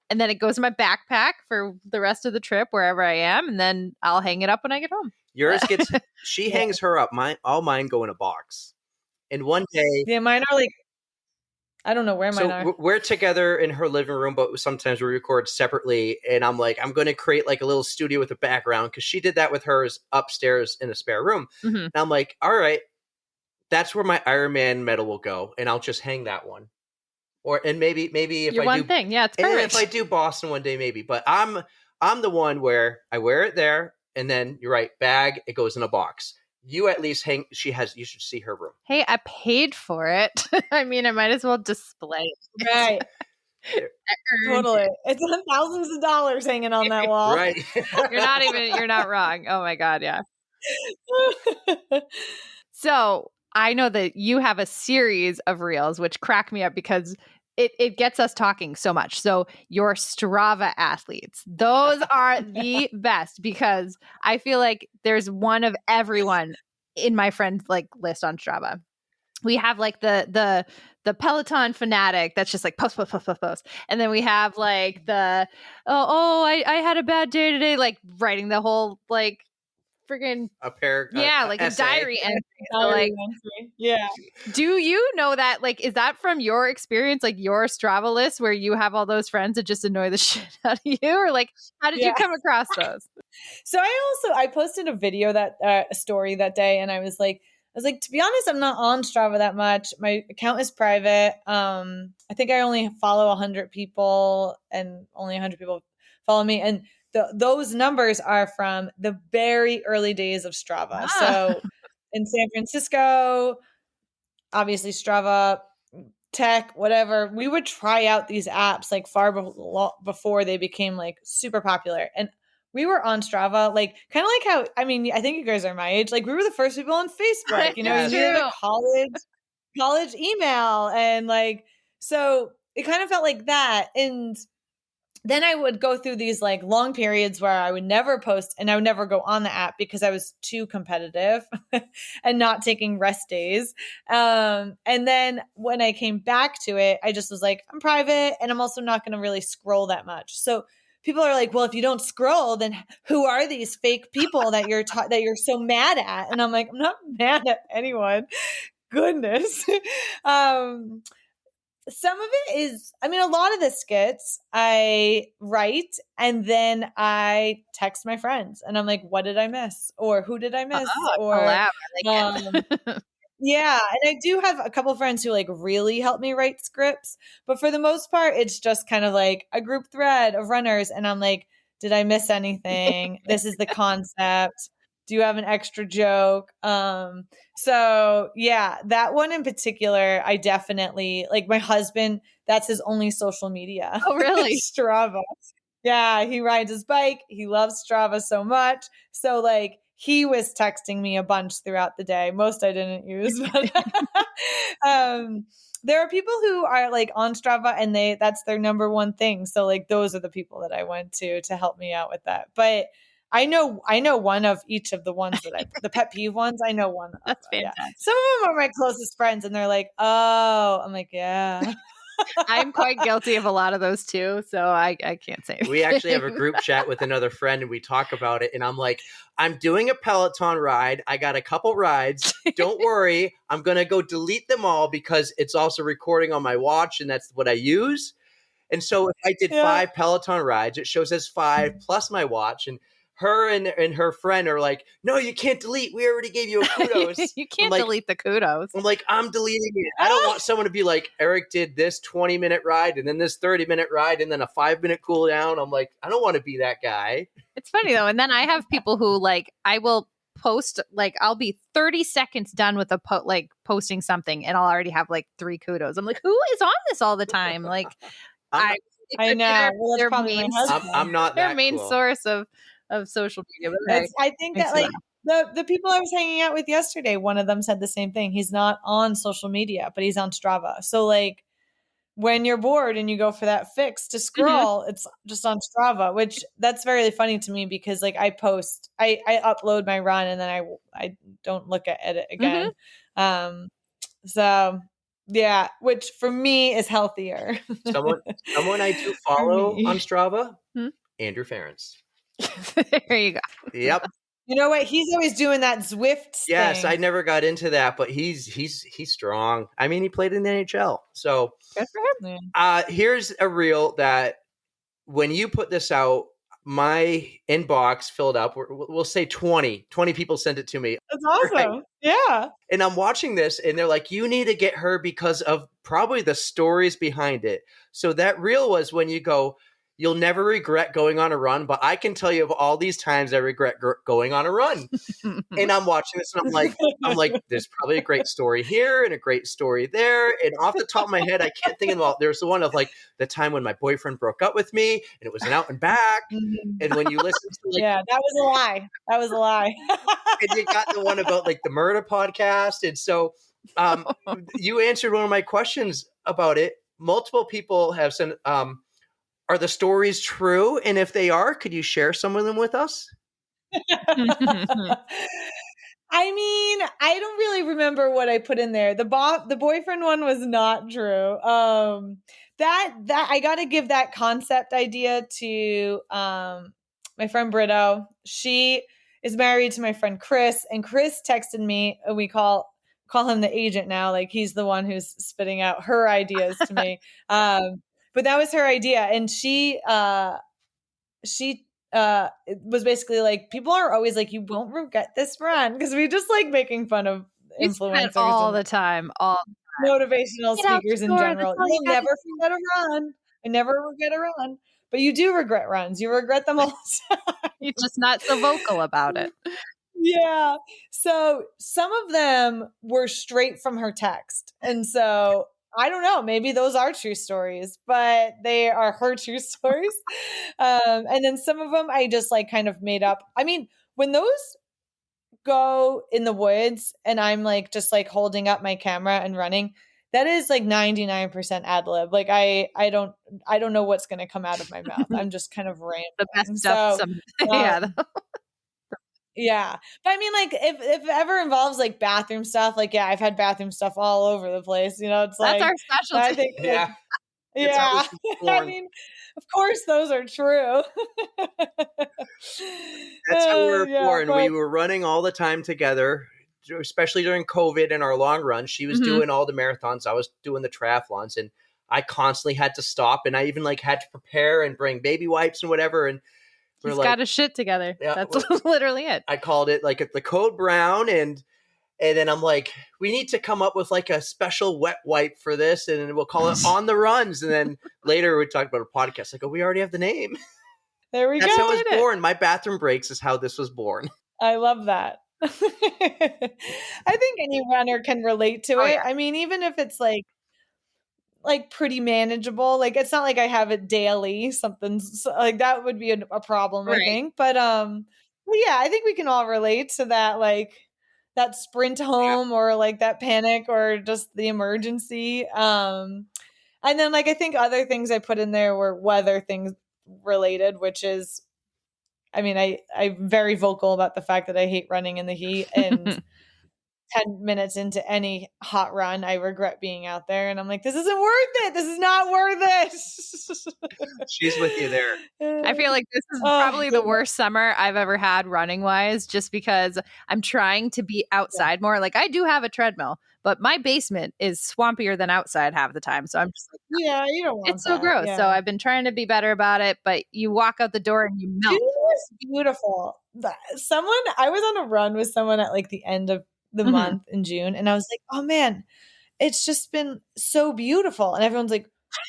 and then it goes in my backpack for the rest of the trip wherever I am, and then I'll hang it up when I get home. Yours gets, she hangs her up. All mine go in a box. And one day, Yeah, mine are like, I don't know where mine are. so we're together in her living room, but sometimes we record separately. And I'm like, I'm going to create like a little studio with a background because she did that with hers upstairs in a spare room. Mhm. And I'm like, all right, that's where my Iron Man medal will go, and I'll just hang that one. And maybe if Your I one do, thing, yeah, it's and perfect. if I do Boston one day, maybe. But I'm the one where I wear it there, and then you're right, bag, it goes in a box. You at least hang. You should see her room. Hey, I paid for it. I mean, I might as well display it. Right. I earned Totally. It's thousands of dollars hanging on that wall. Right. You're not wrong. Oh my God, yeah. So I know that you have a series of reels which crack me up because it gets us talking so much. So your Strava athletes, those are the best because I feel like there's one of everyone in my friends like list on Strava. We have like the Peloton fanatic that's just like post. And then we have like the, I had a bad day today, like writing the whole like friggin' A pair. like a essay. diary entry. So, like, Yeah. do you know that? Like, is that from your experience, like your Strava list, where you have all those friends that just annoy the shit out of you, or like, how did you Yeah. come across those? So I posted a video that a story that day, and I was like, to be honest, I'm not on Strava that much. My account is private. I think I only follow 100 people, and only 100 people follow me, and those numbers are from the very early days of Strava. So in San Francisco, obviously Strava, Tech, whatever, we would try out these apps like far before they became like super popular. And we were on Strava, like kind of like how, I mean, I think you guys are my age. Like we were the first people on Facebook, you know, That's you needed true. a college email. And like, so it kind of felt like that. And then I would go through these like long periods where I would never post and I would never go on the app because I was too competitive and not taking rest days. And then when I came back to it, I just was like, I'm private and I'm also not going to really scroll that much. So people are like, well, if you don't scroll, then who are these fake people that you're so mad at? And I'm like, I'm not mad at anyone. Goodness. Some of it is, I mean, a lot of the skits I write and then I text my friends and I'm like, what did I miss? Or who did I miss? Or, Collab. I like it. yeah. And I do have a couple friends who like really help me write scripts, but for the most part, it's just kind of like a group thread of runners. And I'm like, did I miss anything? This is the concept. Do you have an extra joke? So yeah, that one in particular, I definitely like my husband, that's his only social media. Oh, really? Strava. Yeah, he rides his bike. He loves Strava so much. So like he was texting me a bunch throughout the day. Most I didn't use, but there are people who are like on Strava and that's their number one thing. So like those are the people that I went to help me out with that. But I know one of each of the ones that the pet peeve ones. I know one. That's yeah. fantastic. Some of them are my closest friends and they're like, oh, I'm like, yeah. I'm quite guilty of a lot of those too, so I can't say anything. We actually have a group chat with another friend and we talk about it. And I'm like, I'm doing a Peloton ride. I got a couple rides. Don't worry. I'm going to go delete them all because it's also recording on my watch and that's what I use. And so if I did 5 Peloton rides, it shows as 5 plus my watch. And her and her friend are like, no, you can't delete. We already gave you a kudos. You can't delete the kudos. I'm like, I'm deleting it. I don't want someone to be like, Eric did this 20-minute ride and then this 30-minute ride and then a 5-minute cool down. I'm like, I don't want to be that guy. It's funny though. And then I have people who like, I will post, like I'll be 30 seconds done with posting something and I'll already have like 3 kudos. I'm like, who is on this all the time? Like, I know. Well, that's their probably main, my husband. I'm not their that main cool. source of of social media. But hey, I think that makes me like the people I was hanging out with yesterday, one of them said the same thing. He's not on social media, but he's on Strava. So like when you're bored and you go for that fix to scroll, it's just on Strava, which that's very funny to me because like I upload my run and then I don't look at it again. So yeah, which for me is healthier. Someone I do For follow me. on Strava, Hmm? Andrew Ferentz. there you go. Yep. You know what? He's always doing that Zwift Yes, thing. I never got into that, but he's strong. I mean, he played in the NHL. So Good for him. Yeah. here's a reel that when you put this out, my inbox filled up. We'll say 20 people sent it to me. That's Right. awesome. Yeah. And I'm watching this and they're like, you need to get her because of probably the stories behind it. So that reel was when you go, you'll never regret going on a run, but I can tell you of all these times I regret going on a run. And I'm watching this and I'm like, there's probably a great story here and a great story there. And off the top of my head, I can't think of all. There's the one of like the time when my boyfriend broke up with me and it was an out and back. Mhm. And when you listen to like, Yeah, that was a lie. That was a lie. and you got the one about like the murder podcast. And so you answered one of my questions about it. Multiple people have sent, are the stories true? And if they are, could you share some of them with us? I mean, I don't really remember what I put in there. The boyfriend one was not true. That I got to give that concept idea to my friend Brito. She is married to my friend Chris, and Chris texted me. And we call him the agent now. Like he's the one who's spitting out her ideas to me. But that was her idea, and she it was basically like people are always like, you won't regret this run, because we just like making fun of We say that influencers all and the time. All motivational Get out speakers the in door, general. that's all you You'll gotta never do. forget a run. I never regret a run, but you do regret runs. You regret them all the time. You're just not so vocal about it. Yeah. So some of them were straight from her text. And so I don't know, maybe those are true stories, but they are her true stories. And then some of them I just like kind of made up. I mean, when those go in the woods and I'm like just like holding up my camera and running, that is like 99% ad lib. Like I don't know what's going to come out of my mouth. I'm just kind of rambling. The best So, stuff. Yeah. yeah. But I mean, like, if it ever involves like bathroom stuff, like, yeah, I've had bathroom stuff all over the place. You know, it's That's like, our specialty. I think, like, Yeah. It's how yeah. this was I born. mean, of course, those are true. That's how we were Yeah, born. but- We were running all the time together, especially during COVID and our long runs. She was Mhm. doing all the marathons. I was doing the triathlons, and I constantly had to stop. And I even like had to prepare and bring baby wipes and whatever. And we're He's like, got his shit together. Yeah, That's well- literally it. I called it like the code brown, and then I'm like, we need to come up with like a special wet wipe for this, and we'll call it on the runs. And then later we talked about a podcast. Like, oh, we already have the name. There we That's go. how it was Did it. born. My bathroom breaks is how this was born. I love that. I think any runner can relate to Oh, it. yeah. I mean, even if it's like pretty manageable, like it's not like I have it daily. Something's like that would be a problem, I Right. think. But well, yeah, I think we can all relate to that, like that sprint home or like that panic or just the emergency. And then like I think other things I put in there were weather things related, which is, I mean, I'm very vocal about the fact that I hate running in the heat, and 10 minutes into any hot run, I regret being out there. And I'm like, this isn't worth it. This is not worth it. She's with you there. I feel like this is Oh, probably the goodness. worst summer I've ever had running wise, just because I'm trying to be outside more. Like I do have a treadmill, but my basement is swampier than outside half the time. So I'm just like, Yeah, you don't want it's so that. gross. Yeah. So I've been trying to be better about it, but you walk out the door and you melt. June was beautiful. I was on a run with someone at like the end of the Mhm. month in June, and I was like, oh man, it's just been so beautiful. And everyone's like,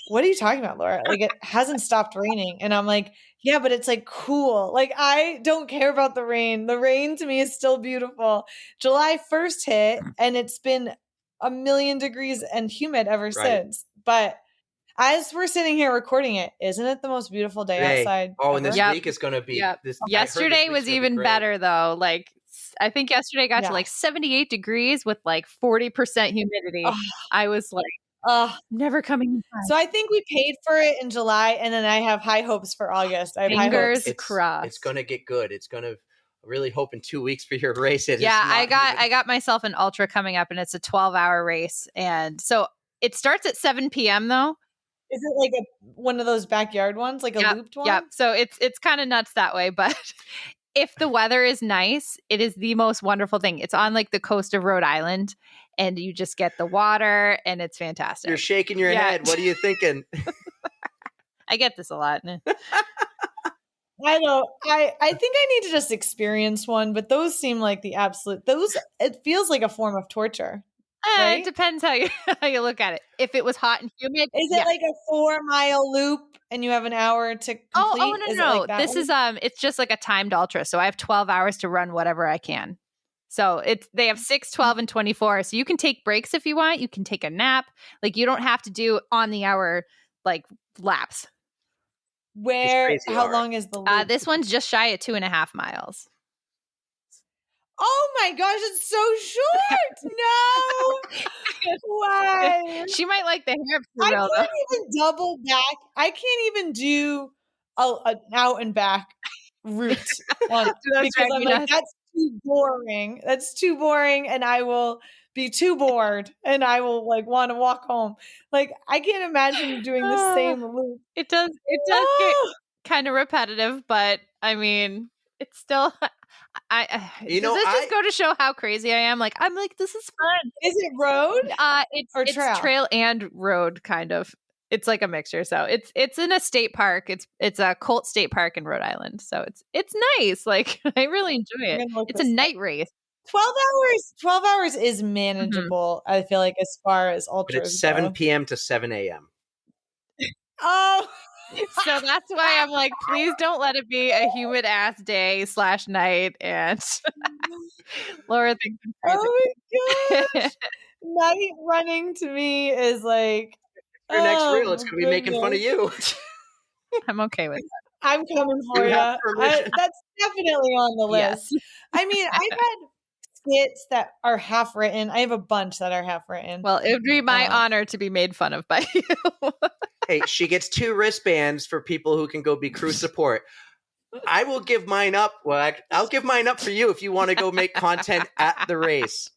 what are you talking about, Laura? Like, it hasn't stopped raining. And I'm like, yeah, but it's like cool. Like, I don't care about the rain. The rain to me is still beautiful. July 1st hit, and it's been a million degrees and humid ever since. But As we're sitting here recording it, isn't it the most beautiful day Today. outside? Oh, and this ever? week is going to be. Yep. This, I heard this Yesterday week's was gonna be even great. better though. Like I think yesterday got Yeah. to like 78 degrees with like 40% humidity. Oh. I was like, never coming inside. So I think we paid for it in July, and then I have high hopes for August. I have high Fingers hopes. crossed. It's going to get good. It's going to really hope in 2 weeks for your race. It is Yeah, not I got myself an ultra coming up, and it's a 12-hour race, and so it starts at 7 p.m. though. Is it like one of those backyard ones, like a looped one? Yep. So it's kind of nuts that way, but if the weather is nice, it is the most wonderful thing. It's on like the coast of Rhode Island, and you just get the water, and it's fantastic. You're shaking your Yeah. head. What are you thinking? I get this a lot. I know. I think I need to just experience one, but those seem like the absolute. It feels like a form of torture. Right? It depends how you how you look at it. If it was hot and humid, Is it like a 4-mile loop and you have an hour to complete? Oh no, Is it no. like that This one? is it's just like a timed ultra. So I have 12 hours to run whatever I can. So they have 6, 12, and 24. So you can take breaks if you want. You can take a nap. Like you don't have to do on the hour like laps. How long is the loop? This one's just shy of 2.5 miles. Oh my gosh, it's so short. No. Why? She might like the hamster I though. can't even double back. I can't even do an out and back route on because I'm like, that's too boring. That's too boring, and I will be too bored, and I will like want to walk home. Like I can't imagine doing the same loop. It does get kind of repetitive, but I mean, it's still. Does this just go to show how crazy I am? Like I'm like, this is fun. Is it road? It's trail and road kind of. It's like a mixture. So it's in a state park. It's a Colt State Park in Rhode Island. So it's nice. Like I really enjoy it. It's a night race. 12 hours is manageable. I feel like as far as ultras. But it's 7 go. p.m. to 7 a.m. Oh. So that's why I'm like, please don't let it be a humid ass day / night. And Laura thinks I'm crazy. Oh my gosh. Night running to me is like Your next reel, it's going to be making fun of you. I'm okay with that. I'm coming for you. That's definitely on the list. Yes. I mean, I've had skits that are half written. I have a bunch that are half written. Well, it would be my honor to be made fun of by you. Hey, she gets 2 wristbands for people who can go be crew support. I will give mine up. Well, I'll give mine up for you if you want to go make content at the race.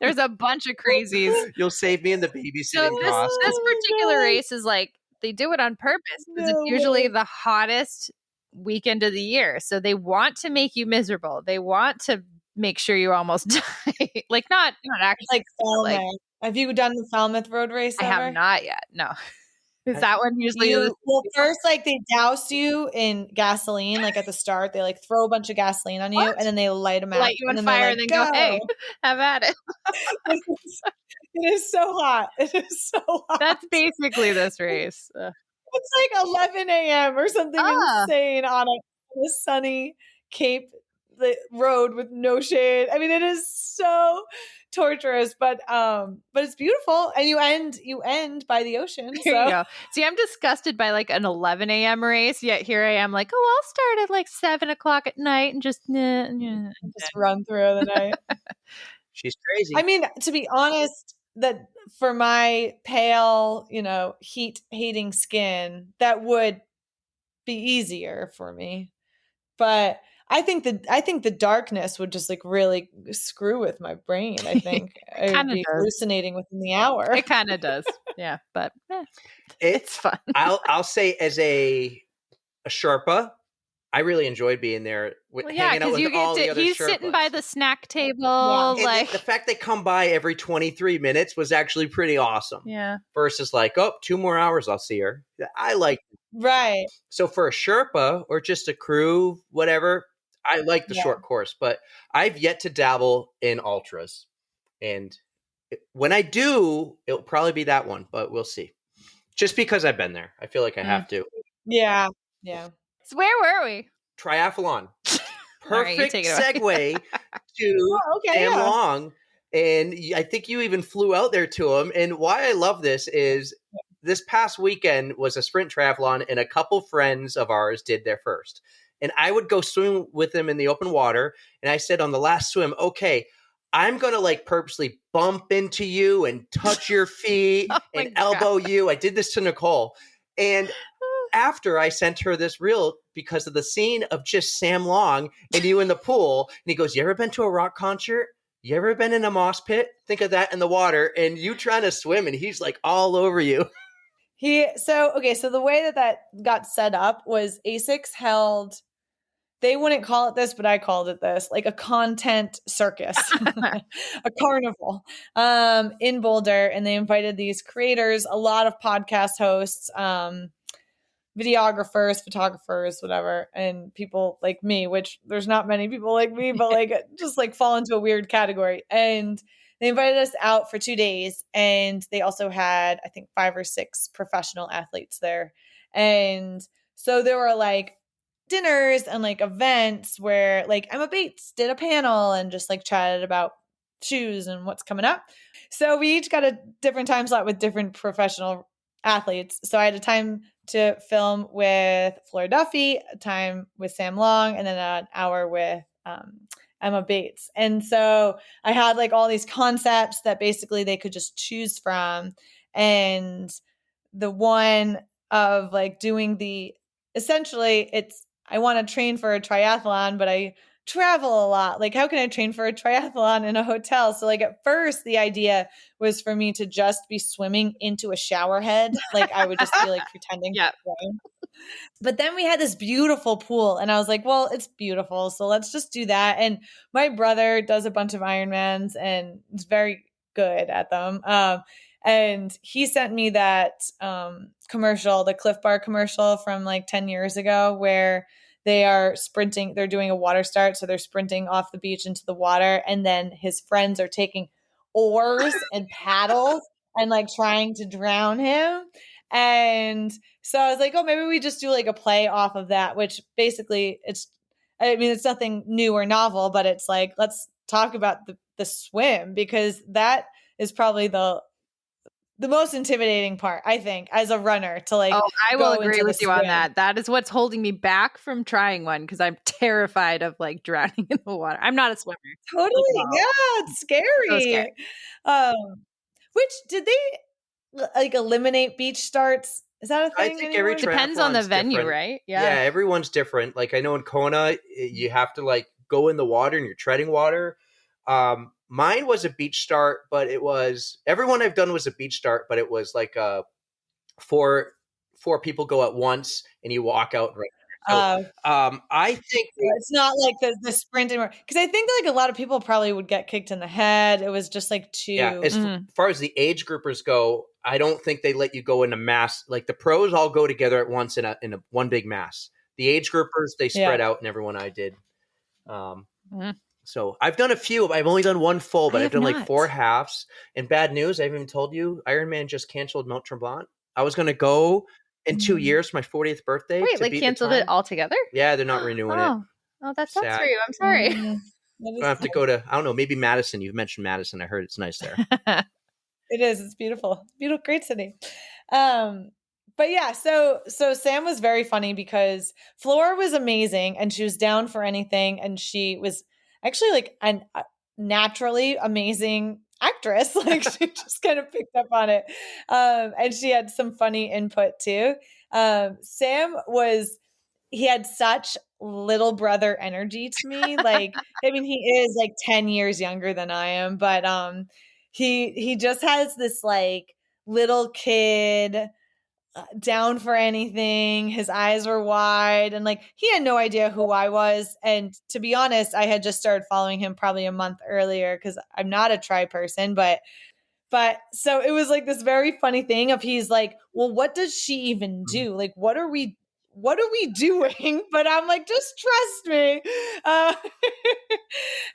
There's a bunch of crazies. You'll save me in the babysitting So cost. this particular race is like they do it on purpose because it's usually the hottest weekend of the year. So they want to make you miserable. They want to make sure you almost die. Like not actually like Falmouth. Have you done the Falmouth road race ever? I have not yet. No. Is that one usually? Well, first, like they douse you in gasoline, like at the start, they like throw a bunch of gasoline on you, and then they light them out, light you on and fire, like, and then go, "Hey, have at it." It is so hot. It is so hot. That's basically this race. It's like 11 a.m. or something insane on a sunny Cape road with no shade. I mean, it is so torturous, but it's beautiful, and you end by the ocean. So. There you go. See, I'm disgusted by like an 11 a.m. race, yet here I am like, oh, I'll start at like 7 o'clock at night and just run through the night. She's crazy. I mean, to be honest, that for my pale, heat hating skin, that would be easier for me, but. I think the darkness would just like really screw with my brain. I think I would be hallucinating within the hour. It kind of does, yeah. But it's fun. I'll say as a Sherpa, I really enjoyed being there hanging out with all the other he's Sherpas. sitting by the snack table. Yeah. Like the fact they come by every 23 minutes was actually pretty awesome. Yeah. Versus like, 2 more hours, I'll see her. I like it. Right. So for a Sherpa or just a crew, whatever. I like the short course, but I've yet to dabble in ultras. And when I do, it'll probably be that one, but we'll see. Just because I've been there. I feel like I have to. Yeah. Yeah. So where were we? Triathlon. Perfect right, segue to Sam Long. And I think you even flew out there to him. And why I love this is this past weekend was a sprint triathlon, and a couple friends of ours did their first. And I would go swim with them in the open water. And I said on the last swim, okay, I'm going to like purposely bump into you and touch your feet Oh my and elbow you. I did this to Nicole. And after I sent her this reel because of the scene of just Sam Long and you in the pool. And he goes, you ever been to a rock concert? You ever been in a mosh pit? Think of that in the water and you trying to swim and he's like all over you. So the way that got set up was ASICS held, they wouldn't call it this, but I called it this, like a content circus, a carnival in Boulder. And they invited these creators, a lot of podcast hosts, videographers, photographers, whatever, and people like me, which there's not many people like me, but like just like fall into a weird category. And they invited us out for 2 days. And they also had, I think, 5 or 6 professional athletes there. And so there were like dinners and like events where like Emma Bates did a panel and just like chatted about shoes and what's coming up. So we each got a different time slot with different professional athletes. So I had a time to film with Flora Duffy, a time with Sam Long, and then an hour with Emma Bates. And so I had like all these concepts that basically they could just choose from. And the one of like doing essentially it's, I want to train for a triathlon, but I travel a lot. Like, how can I train for a triathlon in a hotel? So like at first the idea was for me to just be swimming into a shower head. Like I would just be like pretending to swim. But then we had this beautiful pool and I was like, well, it's beautiful. So let's just do that. And my brother does a bunch of Ironmans and is very good at them. And he sent me that commercial, the Cliff Bar commercial from like 10 years ago where they are sprinting, they're doing a water start. So they're sprinting off the beach into the water. And then his friends are taking oars and paddles and like trying to drown him. And so I was like, oh, maybe we just do like a play off of that, which basically it's nothing new or novel, but it's like, let's talk about the swim because that is probably the most intimidating part, I think, as a runner to like. Oh, I will agree with you on that. That is what's holding me back from trying one because I'm terrified of like drowning in the water. I'm not a swimmer. Totally. Yeah, it's scary. So scary. Which did they like eliminate beach starts? Is that a thing? I think every depends on the venue, different. right? Yeah, everyone's different. Like I know in Kona, you have to like go in the water and you're treading water. Mine was a beach start, but it was everyone I've done was a beach start, but it was like four people go at once and you walk out right. So, I think it's not like the sprinting because I think like a lot of people probably would get kicked in the head. It was just like too. Yeah, as far as the age groupers go, I don't think they let you go in a mass. Like the pros all go together at once in a one big mass. The age groupers they spread out, and everyone I did. So I've done a few. I've only done one full, but I've done like 4 halves. And bad news, I haven't even told you, Ironman just canceled Mount Tremblant. I was going to go in 2 years for my 40th birthday. Wait, like canceled it altogether? Yeah, they're not renewing it. Oh, that sucks for you. I'm sorry. I have to go to, I don't know, maybe Madison. You've mentioned Madison. I heard it's nice there. It is. It's beautiful. Beautiful, great city. But yeah, so Sam was very funny because Flora was amazing and she was down for anything. And she was actually like a naturally amazing actress. Like she just kind of picked up on it. And she had some funny input too. Sam he had such little brother energy to me. Like, I mean, he is like 10 years younger than I am, but he just has this like little kid down for anything. His eyes were wide and like he had no idea who I was. And to be honest, I had just started following him probably a month earlier because I'm not a tri person, but so it was like this very funny thing of he's like, well, what does she even do? Like, what are we doing? But I'm like, just trust me.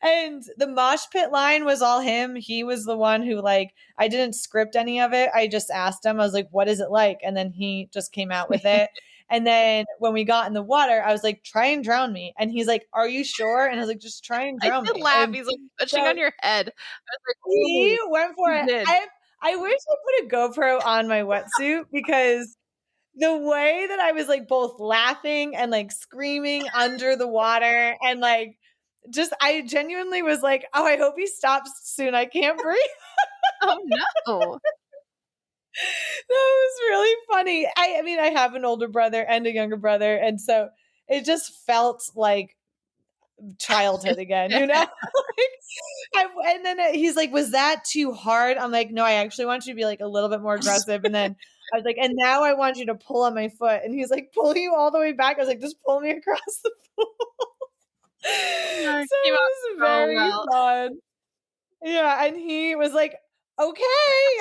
And the mosh pit line was all him. He was the one who like, I didn't script any of it. I just asked him, I was like, what is it like? And then he just came out with it. And then when we got in the water, I was like, try and drown me. And he's like, are you sure? And I was like, just try and drown me. I did laugh. He's like pushing on your head. I was like, he went for it. I wish I put a GoPro on my wetsuit because the way that I was like both laughing and like screaming under the water and like just I genuinely was like, oh, I hope he stops soon. I can't breathe. Oh no. That was really funny. I mean, I have an older brother and a younger brother, and so it just felt like childhood again, you know? And then he's like, was that too hard? I'm like, no, I actually want you to be like a little bit more aggressive. And then I was like, and now I want you to pull on my foot. And he's like, pulling you all the way back. I was like, just pull me across the pool. So it came out was so very well. fun. Yeah. And he was like, okay.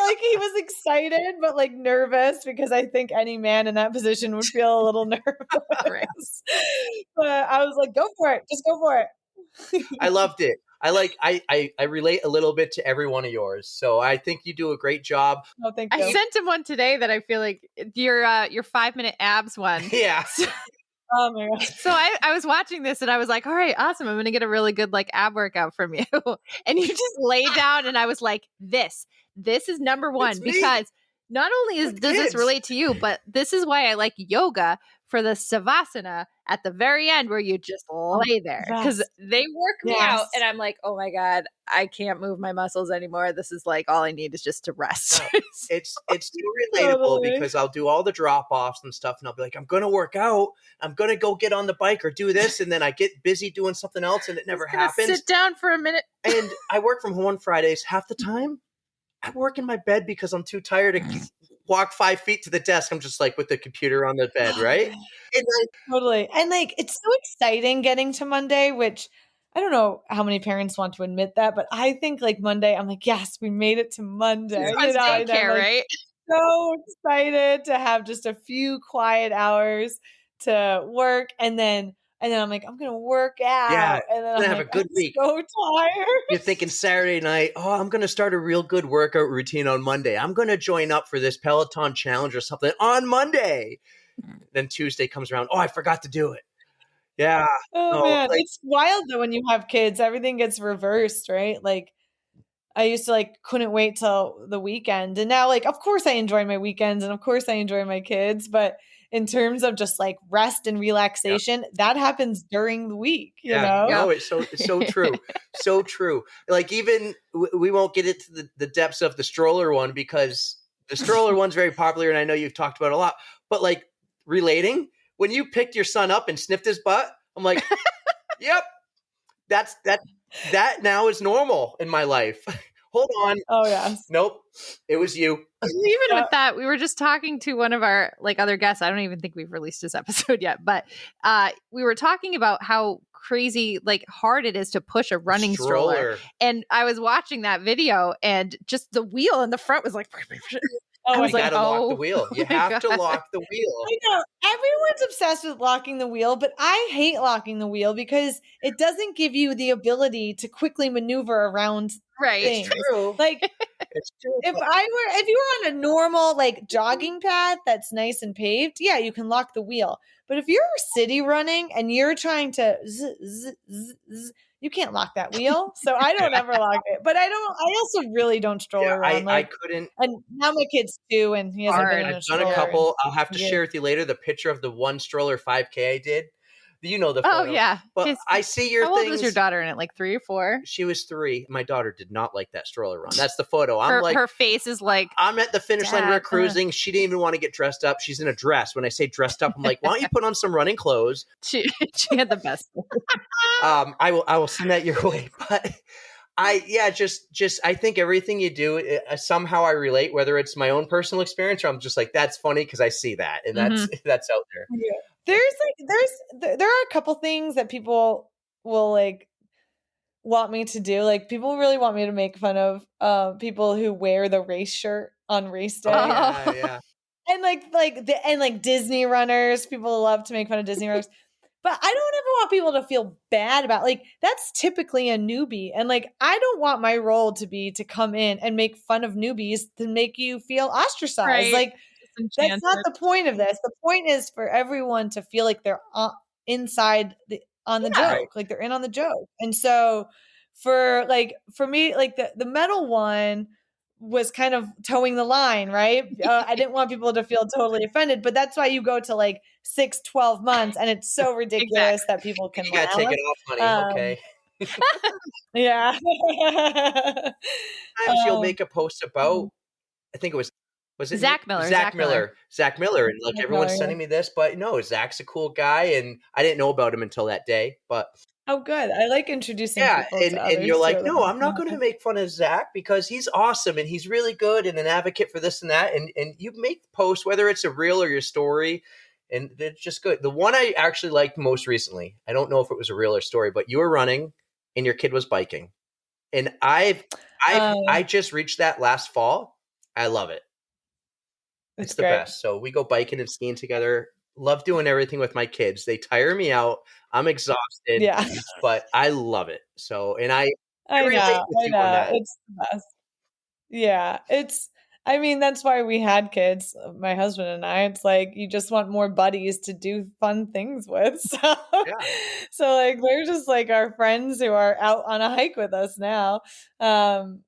Like he was excited, but like nervous because I think any man in that position would feel a little nervous. Right. But I was like, go for it. Just go for it. I loved it. I relate a little bit to every one of yours. So I think you do a great job. Oh, thank I you. sent him one today that I feel like your 5-minute abs one. Yeah. Oh my God. So I was watching this and I was like, all right, awesome. I'm going to get a really good like ab workout from you. And you just lay down and I was like, this is number one It's me. because not only With does this kids. relate to you, but this is why I like yoga for the savasana at the very end where you just lay there because Yes. they work me out Yes. and I'm like, oh my God, I can't move my muscles anymore. This is like all I need is just to rest. It's so relatable Totally. because I'll do all the drop offs and stuff, and I'll be like, I'm gonna work out, I'm gonna go get on the bike or do this, and then I get busy doing something else, and it never Just gonna happens. Sit down for a minute. And I work from home on Fridays. Half the time, I work in my bed because I'm too tired to walk 5 feet to the desk. I'm just like with the computer on the bed, right? And Totally. And like it's so exciting getting to Monday, which I don't know how many parents want to admit that, but I think like Monday, I'm like, yes, we made it to Monday. On You know, and I'm daycare, like right? so excited to have just a few quiet hours to work and then I'm like, I'm gonna work out. Yeah, And then gonna I'm have like, a good I'm week. so tired. you're thinking Saturday night, oh, I'm going to start a real good workout routine on Monday. I'm going to join up for this Peloton challenge or something on Monday. Then Tuesday comes around. Oh, I forgot to do it. Yeah. Oh No, man. like, It's wild though when you have kids, everything gets reversed, right? Like I used to like couldn't wait till the weekend. And now like of course I enjoy my weekends and of course I enjoy my kids, but in terms of just like rest and relaxation, that happens during the week, you know? No, it's so true. So true. Like even we won't get into the depths of the stroller one because the stroller one's very popular and I know you've talked about it a lot, but like relating, when you picked your son up and sniffed his butt, I'm like, yep, that now is normal in my life. Hold on. Oh yes. Nope. It was you. Even with that, we were just talking to one of our like other guests. I don't even think we've released this episode yet, but we were talking about how crazy like hard it is to push a running stroller. And I was watching that video and just the wheel in the front was like Oh, You I was like, gotta lock the wheel. You have to lock the wheel. I know everyone's obsessed with locking the wheel, but I hate locking the wheel because it doesn't give you the ability to quickly maneuver around right. things. It's true. Like It's true. if you were on a normal like jogging path that's nice and paved, yeah, you can lock the wheel. But if you're city running and you're trying to you can't lock that wheel. So I don't ever lock it. But I also really don't stroller around. I Like couldn't. and now my kid's 2 and he hasn't been in a I've stroller. done a couple. I'll have to Yeah. share with you later the picture of the one stroller 5K I did. You know the photo. Oh yeah. But I see your How things. old was your daughter in it? Like 3 or 4? She was 3. My daughter did not like that stroller run. That's the photo. I'm Her, like, her face is like I'm at the finish line. Dad, We're cruising. She didn't even want to get dressed up. She's in a dress. When I say dressed up, I'm like, why don't you put on some running clothes? she had the best. I will send that your way. But I think everything you do, somehow I relate, whether it's my own personal experience or I'm just like, that's funny because I see that. And that's out there. Yeah. There are a couple things that people will like want me to do. Like people really want me to make fun of people who wear the race shirt on race day. Yeah. And like Disney runners, people love to make fun of Disney runners. But I don't ever want people to feel bad about like that's typically a newbie. And like I don't want my role to be to come in and make fun of newbies to make you feel ostracized. Right. Like that's not the point of this. The point is for everyone to feel like they're inside on the joke, like they're in on the joke. And so for me, like the medal one was kind of towing the line, right? I didn't want people to feel totally offended, but that's why you go to like 6-12 months, and it's so ridiculous that people can You gotta laugh. take it off, honey. Okay. Yeah. Sometimes you'll make a post about, I think was it Zach Miller. Zach Miller. Zach Miller. And like Zach everyone's Miller, yeah. sending me this, but no, Zach's a cool guy. And I didn't know about him until that day. But Oh, good. I like introducing yeah, people to and others you're like, too. no, I'm not going to make fun of Zach because he's awesome and he's really good and an advocate for this and that. And you make posts, whether it's a reel or your story, and they're just good. The one I actually liked most recently, I don't know if it was a reel or story, but you were running and your kid was biking, and I just reached that last fall. I love it. It's the great. best. So we go biking and skiing together. Love doing everything with my kids. They tire me out. I'm exhausted. Yeah. But I love it. So, and I relate know. with you on that. It's the best. Yeah. I mean, that's why we had kids, my husband and I. It's like you just want more buddies to do fun things with. So, so like they're just like our friends who are out on a hike with us now. And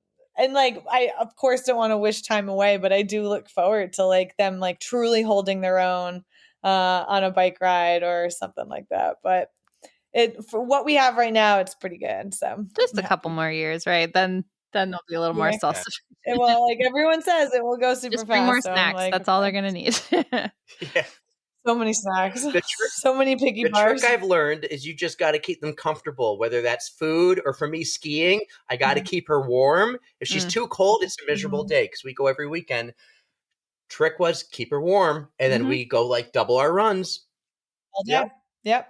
like I of course don't want to wish time away, but I do look forward to like them like truly holding their own on a bike ride or something like that. But for what we have right now, it's pretty good. So just a couple more years, right? Then they'll be a little more self-sufficient. Well, like everyone says, it will go super Just bring fast. more so snacks. like, That's all they're gonna need. Yeah. So many snacks. The so many piggy bars. trick I've learned is you just got to keep them comfortable, whether that's food or for me skiing, I got to keep her warm. If she's too cold, it's a miserable day because we go every weekend. Trick was keep her warm, and then we go like double our runs. Yep. All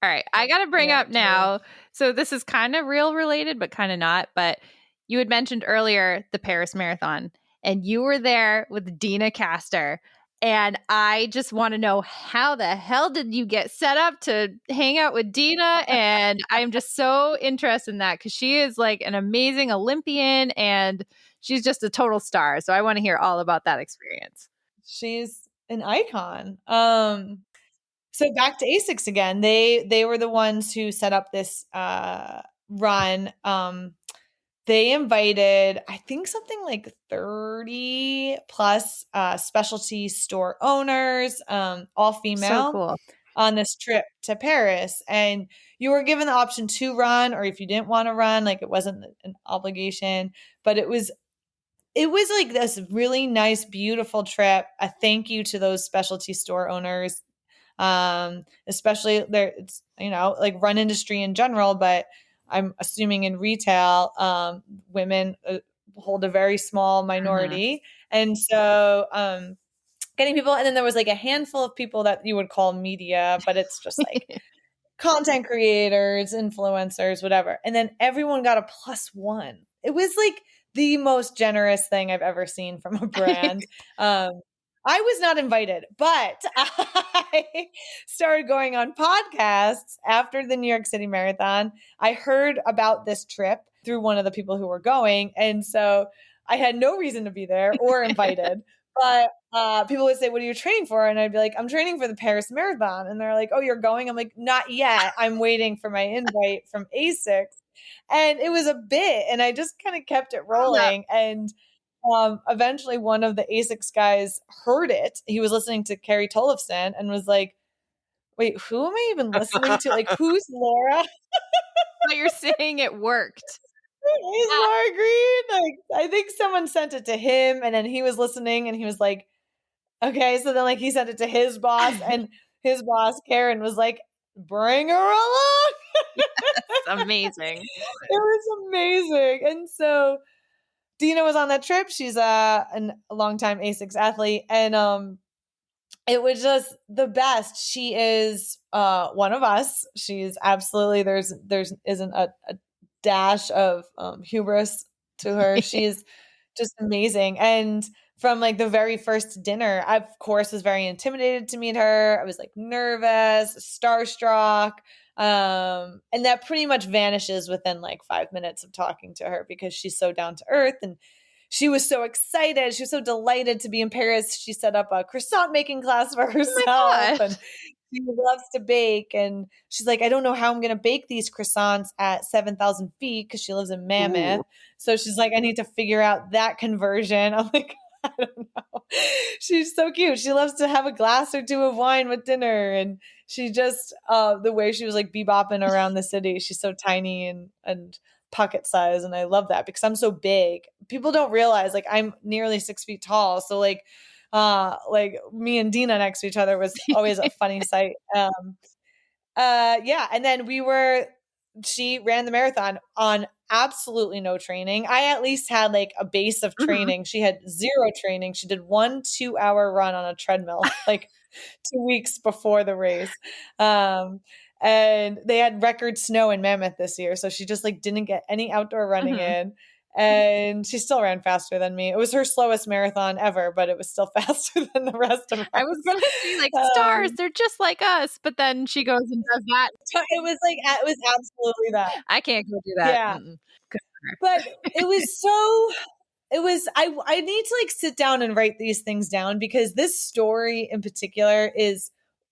right. I got to bring up now. So this is kind of reel related, but kind of not. But you had mentioned earlier the Paris Marathon, and you were there with Dina Castor. And I just want to know, how the hell did you get set up to hang out with Dina? And I'm just so interested in that because she is like an amazing Olympian and she's just a total star. So I want to hear all about that experience. She's an icon. So back to ASICS again. They were the ones who set up this run. They invited, I think, something like 30 plus specialty store owners, all female, So cool, on this trip to Paris. And you were given the option to run, or if you didn't want to run, like it wasn't an obligation, but it was like this really nice, beautiful trip. A thank you to those specialty store owners, especially there. It's like run industry in general, but I'm assuming in retail, women hold a very small minority. And so getting people, and then there was like a handful of people that you would call media, but it's just like content creators, influencers, whatever. And then everyone got a +1. It was like the most generous thing I've ever seen from a brand. I was not invited, but I started going on podcasts after the New York City Marathon. I heard about this trip through one of the people who were going. And so I had no reason to be there or invited. But people would say, what are you training for? And I'd be like, I'm training for the Paris Marathon. And they're like, oh, you're going? I'm like, not yet. I'm waiting for my invite from ASICS. And it was a bit. And I just kind of kept it rolling. And eventually one of the ASICS guys heard it. He was listening to Carrie Tollefson and was like, wait, who am I even listening to? Like, who's Laura? But you're saying it worked. Is Laura Green? Like, I think someone sent it to him and then he was listening and he was like, okay. So then like he sent it to his boss and his boss, Karen, was like, bring her along. Yes, amazing. It was amazing. And so Dina was on that trip. She's a longtime ASICS athlete, and it was just the best. She is one of us. She's absolutely there's isn't a dash of hubris to her. She's just amazing. And from like the very first dinner, I of course was very intimidated to meet her. I was like nervous, starstruck. And that pretty much vanishes within like 5 minutes of talking to her because she's so down to earth and she was so excited. She was so delighted to be in Paris. She set up a croissant making class for herself. And she loves to bake, and she's like, I don't know how I'm going to bake these croissants at 7,000 feet because she lives in Mammoth. Ooh. So she's like, I need to figure out that conversion. I'm like, I don't know. She's so cute. She loves to have a glass or two of wine with dinner, and she just the way she was like bebopping around the city. She's so tiny and pocket size, and I love that because I'm so big. People don't realize like I'm nearly 6 feet tall, so like me and Dina next to each other was always a funny sight. Yeah, and then she ran the marathon on absolutely no training. I at least had like a base of training. She had zero training. She did 1 2-hour run on a treadmill like 2 weeks before the race. And they had record snow in Mammoth this year, so she just like didn't get any outdoor running in. And she still ran faster than me. It was her slowest marathon ever, but it was still faster than the rest of us. I was gonna say like stars, they're just like us, but then she goes and does that. It was absolutely that. I can't go do that. Yeah. But it was so I need to like sit down and write these things down because this story in particular is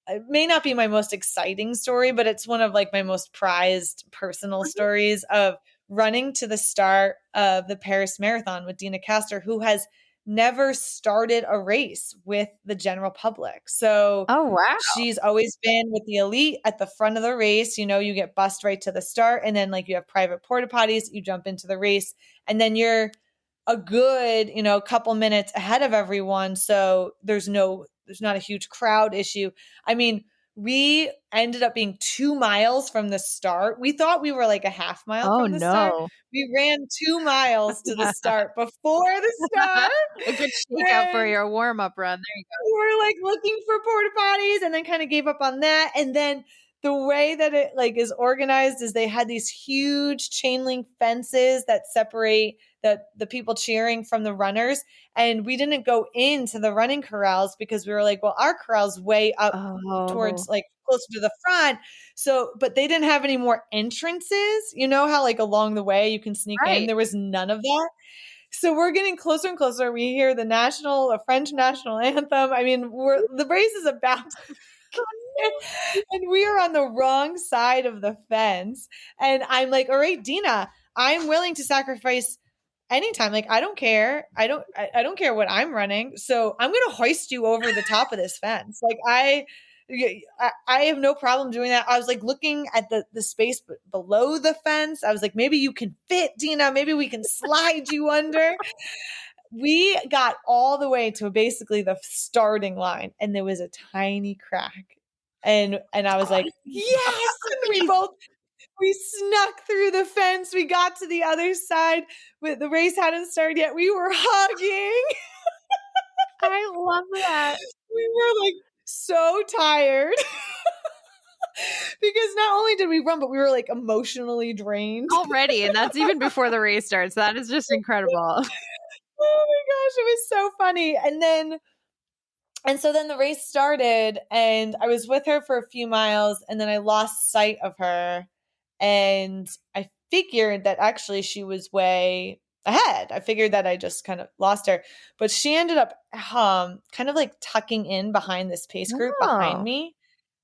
it may not be my most exciting story, but it's one of like my most prized personal stories of running to the start of the Paris Marathon with Dina Castor, who has never started a race with the general public. So Oh wow. she's always been with the elite at the front of the race. You know, you get bussed right to the start, and then like you have private porta potties, you jump into the race, and then you're a good, couple minutes ahead of everyone. So there's not a huge crowd issue. I mean, we ended up being 2 miles from the start. We thought we were like a half mile Oh from the start. no. We ran 2 miles to the start before the start. A good shakeout for your warm-up run. There you go. We were like looking for porta potties and then kind of gave up on that. And then the way that it like is organized is they had these huge chain link fences that separate the people cheering from the runners. And we didn't go into the running corrals because we were like, well, our corral's way up towards like closer to the front. So, but they didn't have any more entrances. You know how like along the way you can sneak in? There was none of that. So we're getting closer and closer. We hear the French national anthem. I mean, the race is about to begin, and we are on the wrong side of the fence. And I'm like, all right, Dina, I'm willing to sacrifice anytime. Like, I don't care. I don't care what I'm running. So I'm going to hoist you over the top of this fence. Like I have no problem doing that. I was like looking at the space below the fence. I was like, maybe you can fit, Dina. Maybe we can slide you under. We got all the way to basically the starting line, and there was a tiny crack. And I was like, yes! And we snuck through the fence. We got to the other side. The race hadn't started yet. We were hugging. I love that. We were like so tired because not only did we run, but we were like emotionally drained already. And that's even before the race starts. That is just incredible. Oh my gosh, it was so funny. And so then the race started, and I was with her for a few miles, and then I lost sight of her. And I figured that actually she was way ahead. I figured that I just kind of lost her, but she ended up kind of like tucking in behind this pace group behind me.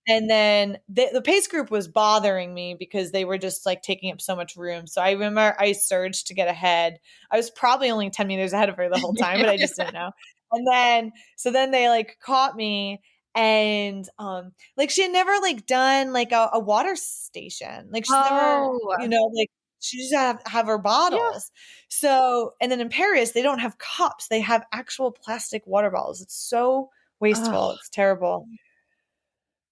And then the pace group was bothering me because they were just like taking up so much room. So I remember I surged to get ahead. I was probably only 10 meters ahead of her the whole time, but I just didn't know. And then they like caught me, and like she had never like done like a water station. Like she's never, like she just have her bottles. So, and then in Paris, they don't have cups. They have actual plastic water bottles. It's so wasteful. It's terrible.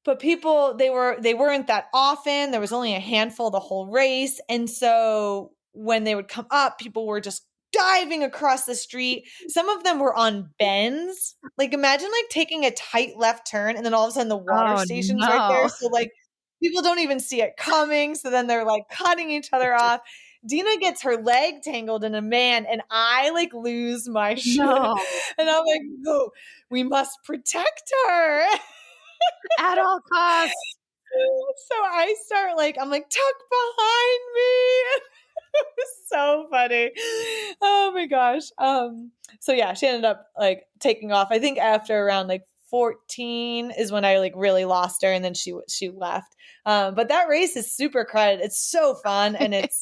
But people, they weren't that often. There was only a handful the whole race. And so when they would come up, people were just diving across the street. Some of them were on bends. Like imagine like taking a tight left turn and then all of a sudden the water station's right there. So like people don't even see it coming. So then they're like cutting each other off. Dina gets her leg tangled in a man, and I like lose my shit. No. And I'm like, no, we must protect her. At all costs. So I start like, I'm like, tuck behind me. It was so funny. Oh my gosh. So yeah, she ended up like taking off. I think after around like 14 is when I like really lost her, and then she left. But that race is super crowded. It's so fun, and it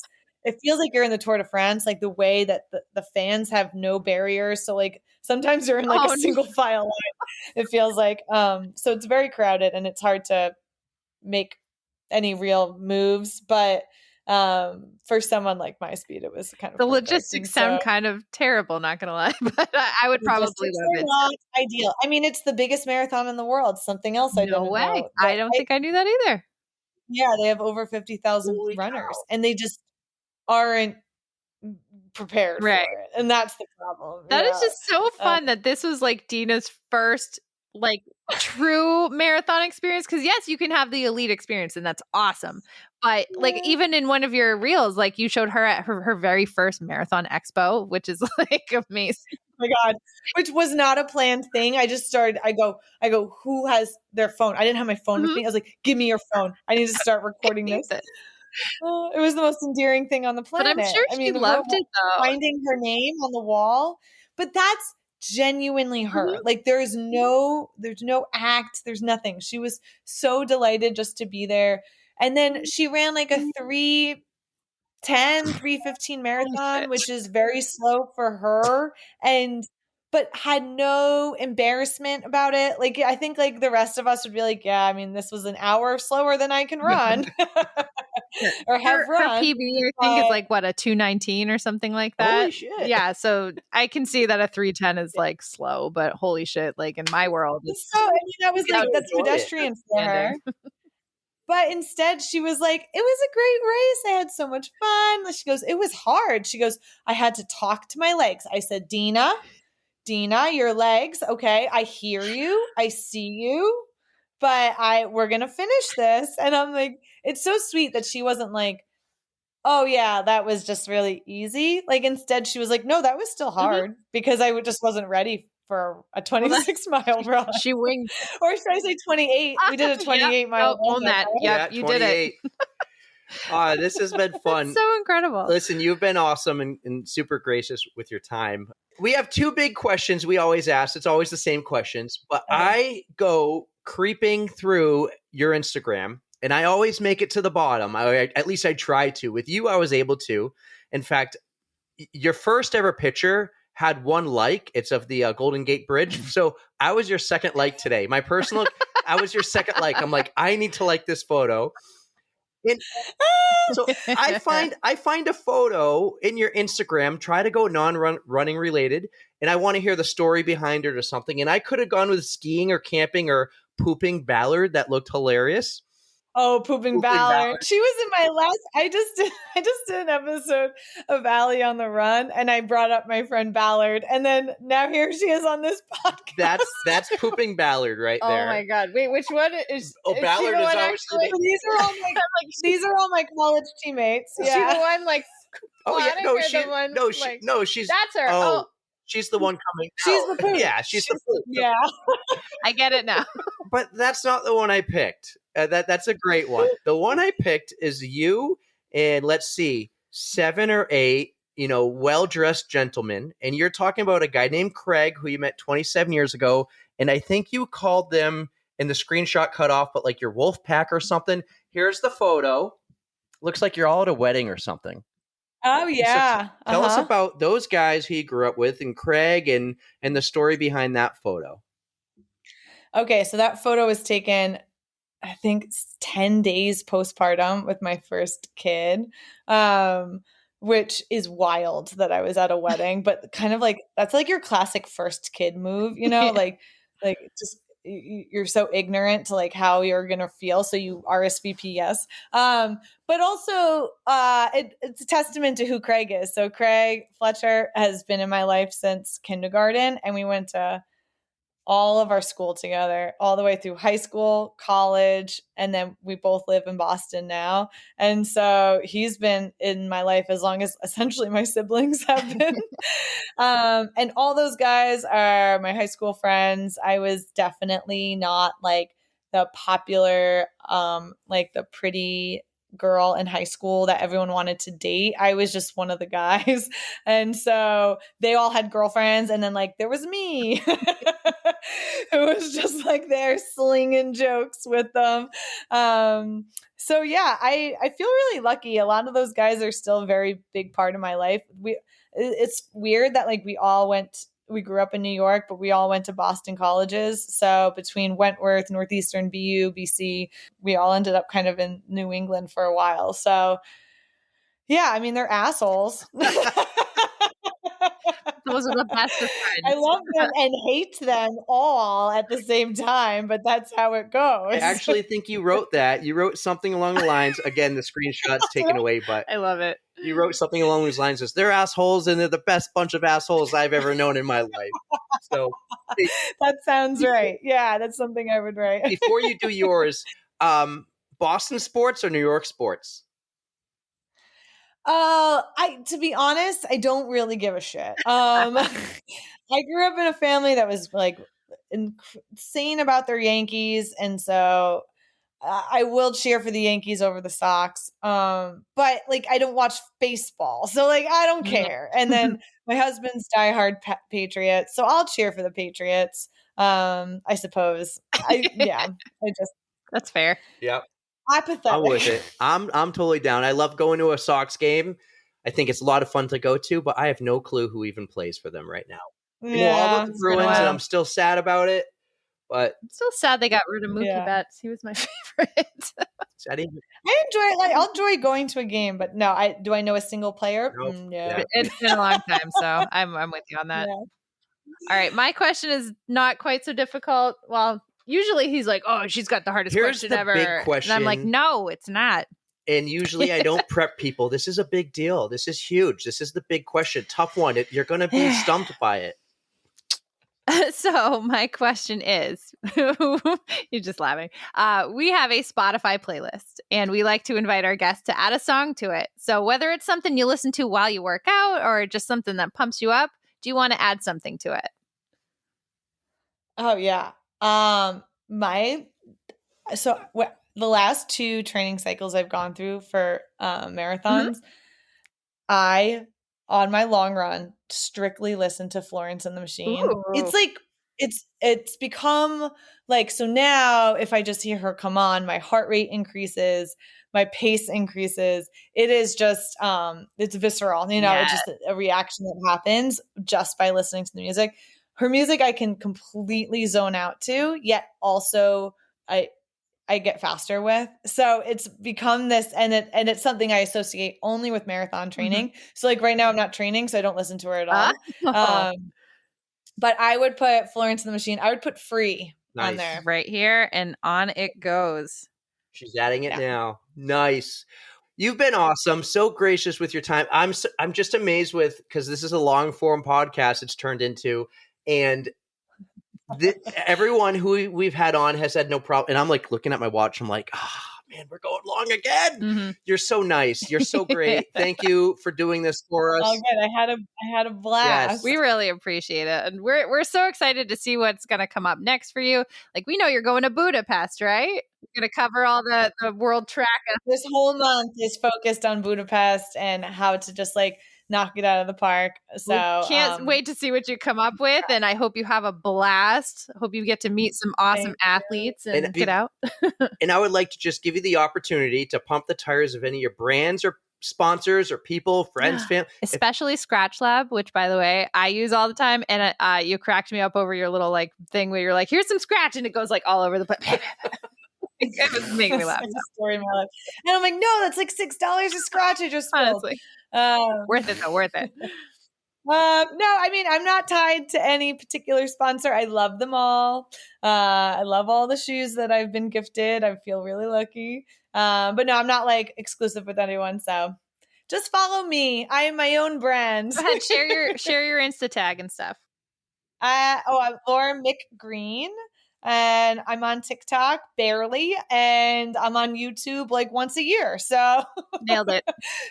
feels like you're in the Tour de France, like the way that the fans have no barriers. So like sometimes you're in like a single file line. It feels like so it's very crowded, and it's hard to make any real moves, but for someone like my speed, it was kind of The perfect. logistics sound kind of terrible, not gonna lie, but I would probably love it. Not ideal. I mean, it's the biggest marathon in the world. Something else I No didn't way. know. I don't think I knew that either. Yeah, they have over 50,000 Holy runners, cow. and they just aren't prepared Right. for it, and that's the problem. That is Yeah. just so fun that this was like Dina's first like true marathon experience. Cause yes, you can have the elite experience and that's awesome. But like Yeah. even in one of your reels, like you showed her at her very first marathon expo, which is like amazing. Oh my God, which was not a planned thing. I just started, I go, who has their phone? I didn't have my phone with me. I was like, give me your phone. I need to start recording this. It was the most endearing thing on the But planet. I'm sure I she mean, loved it though. finding her name on the wall, but that's genuinely her. Like there's no act, there's nothing. She was so delighted just to be there. And then she ran like a 3:10, 3:15 marathon, which is very slow for her. But had no embarrassment about it. Like I think like the rest of us would be like, yeah, I mean, this was an hour slower than I can run. Or have Her run. PB, I think, is like what, a 2:19 or something like that. Holy shit. Yeah, so I can see that a 3:10 is like slow, but holy shit, like in my world, it's So I mean, that was like that's enjoy it. pedestrian for her. But instead, she was like, it was a great race. I had so much fun. She goes, it was hard. She goes, I had to talk to my legs. I said, Dina, your legs. Okay, I hear you. I see you. But we're gonna finish this. And I'm like, it's so sweet that she wasn't like, oh yeah, that was just really easy. Like instead, she was like, no, that was still hard because I just wasn't ready for a 26-mile run. she winged. Or should I say 28? We did a 28-mile Oh, run. own that. Yeah, Yep, you did it. 28. This has been fun. That's so incredible. Listen, you've been awesome and super gracious with your time. We have two big questions we always ask. It's always the same questions, but I go creeping through your Instagram and I always make it to the bottom. At least I try to. With you, I was able to. In fact, your first ever picture had one like. It's of the Golden Gate Bridge. So I was your second like today. My personal, I was your second like. I'm like, I need to like this photo. And so I find a photo in your Instagram, try to go non-running related, and I want to hear the story behind it or something. And I could have gone with skiing or camping or pooping Ballard. That looked hilarious. Oh, pooping Ballard. She was in my last. I just did an episode of Allie on the Run, and I brought up my friend Ballard, and then now here she is on this podcast. That's pooping Ballard right there. Oh my god! Wait, which one is? Oh, is Ballard is obviously. These are all my college teammates. Is she the one like? Oh yeah, no, she's that's her. Oh, she's the one coming. She's the poop. Yeah, she's the poop. Yeah, I get it now. But that's not the one I picked. That's a great one. The one I picked is you and let's see, 7 or 8, well-dressed gentlemen. And you're talking about a guy named Craig who you met 27 years ago. And I think you called them in the screenshot cut off, but like your wolf pack or something. Here's the photo. Looks like you're all at a wedding or something. Oh yeah. So tell us about those guys who you grew up with and Craig and the story behind that photo. Okay, so that photo was taken, I think, 10 days postpartum with my first kid, which is wild that I was at a wedding, but kind of like that's like your classic first kid move, like just you're so ignorant to like how you're gonna feel, so you RSVP yes. But also it's a testament to who Craig is. So Craig Fletcher has been in my life since kindergarten, and we went to all of our school together, all the way through high school, college, and then we both live in Boston now. And so he's been in my life as long as essentially my siblings have been. And all those guys are my high school friends. I was definitely not like the popular, like the pretty girl in high school that everyone wanted to date. I was just one of the guys. And so they all had girlfriends. And then like there was me. It was just like they're slinging jokes with them. So yeah, I feel really lucky. A lot of those guys are still a very big part of my life. It's weird that like we grew up in New York, but we all went to Boston colleges. So between Wentworth, Northeastern, BU, BC, we all ended up kind of in New England for a while. So yeah, I mean, they're assholes. Those are the best of friends. I love them and hate them all at the same time, but that's how it goes. I actually think you wrote that. You wrote something along the lines, again, the screenshot's taken away, but I love it. you wrote something along those lines as they're assholes and they're the best bunch of assholes I've ever known in my life. So that sounds right. Yeah, that's something I would write. before you do yours, Boston sports or New York sports? To be honest, I don't really give a shit. I grew up in a family that was like insane about their Yankees, and so I will cheer for the Yankees over the Sox. But like I don't watch baseball, so like I don't care. And then my husband's diehard Patriots, so I'll cheer for the Patriots. I suppose. That's fair. Yep. Apathetic. I'm with it. I'm totally down. I love going to a Sox game. I think it's a lot of fun to go to, but I have no clue who even plays for them right now. I know all about the Bruins, and I'm still sad about it. But I'm still sad they got rid of Mookie Betts. He was my favorite. I enjoy it. Like I'll enjoy going to a game, but no, do I know a single player? Nope. No. Yeah. It's been a long time, so I'm with you on that. Yeah. All right, my question is not quite so difficult. Well, usually he's like, "Oh, she's got the hardest Here's question the ever," big question. and I'm like, "No, it's not." And usually I don't prep people. This is a big deal. This is huge. This is the big question. Tough one. You're going to be stumped by it. So my question is, you're just laughing. We have a Spotify playlist, and we like to invite our guests to add a song to it. So whether it's something you listen to while you work out or just something that pumps you up, do you want to add something to it? Oh yeah. The last 2 training cycles I've gone through for marathons, I on my long run strictly listen to Florence and the Machine. Ooh. It's like it's become like, so now if I just hear her come on, my heart rate increases, my pace increases. It is just it's visceral, it's just a reaction that happens just by listening to the music. Her music I can completely zone out to, yet also I get faster with. So it's become this, and it's something I associate only with marathon training. So like right now I'm not training, so I don't listen to her at all. But I would put Florence and the Machine. I would put Free on there. Right here, and on it goes. She's adding it now. Nice. You've been awesome. So gracious with your time. I'm just amazed with, because this is a long form podcast it's turned into, and everyone who we've had on has had no problem. And I'm like looking at my watch. I'm like, man, we're going long again. You're so nice. You're so great. Thank you for doing this for us. Oh, good. I had a blast. Yes. We really appreciate it. And we're so excited to see what's going to come up next for you. Like, we know you're going to Budapest, right? You're going to cover all the world track. This whole month is focused on Budapest and how to just like knock it out of the park. So can't wait to see what you come up with, and I hope you have a blast. Hope you get to meet some awesome athletes and get out. And I would like to just give you the opportunity to pump the tires of any of your brands or sponsors or people, friends, family. Especially Scratch Lab, which by the way, I use all the time. And you cracked me up over your little like thing where you're like, here's some scratch, and it goes like all over the place. It was making me laugh. That's a story of my life. And I'm like, no, that's like $6 a scratch I just spilled. Honestly. Worth it though, worth it. No, I mean, I'm not tied to any particular sponsor. I love them all. I love all the shoes that I've been gifted. I feel really lucky. But no, I'm not like exclusive with anyone. So just follow me. I am my own brand. Go ahead, share your Insta tag and stuff. I'm Laura McGreen. And I'm on TikTok barely, and I'm on YouTube like once a year. So nailed it.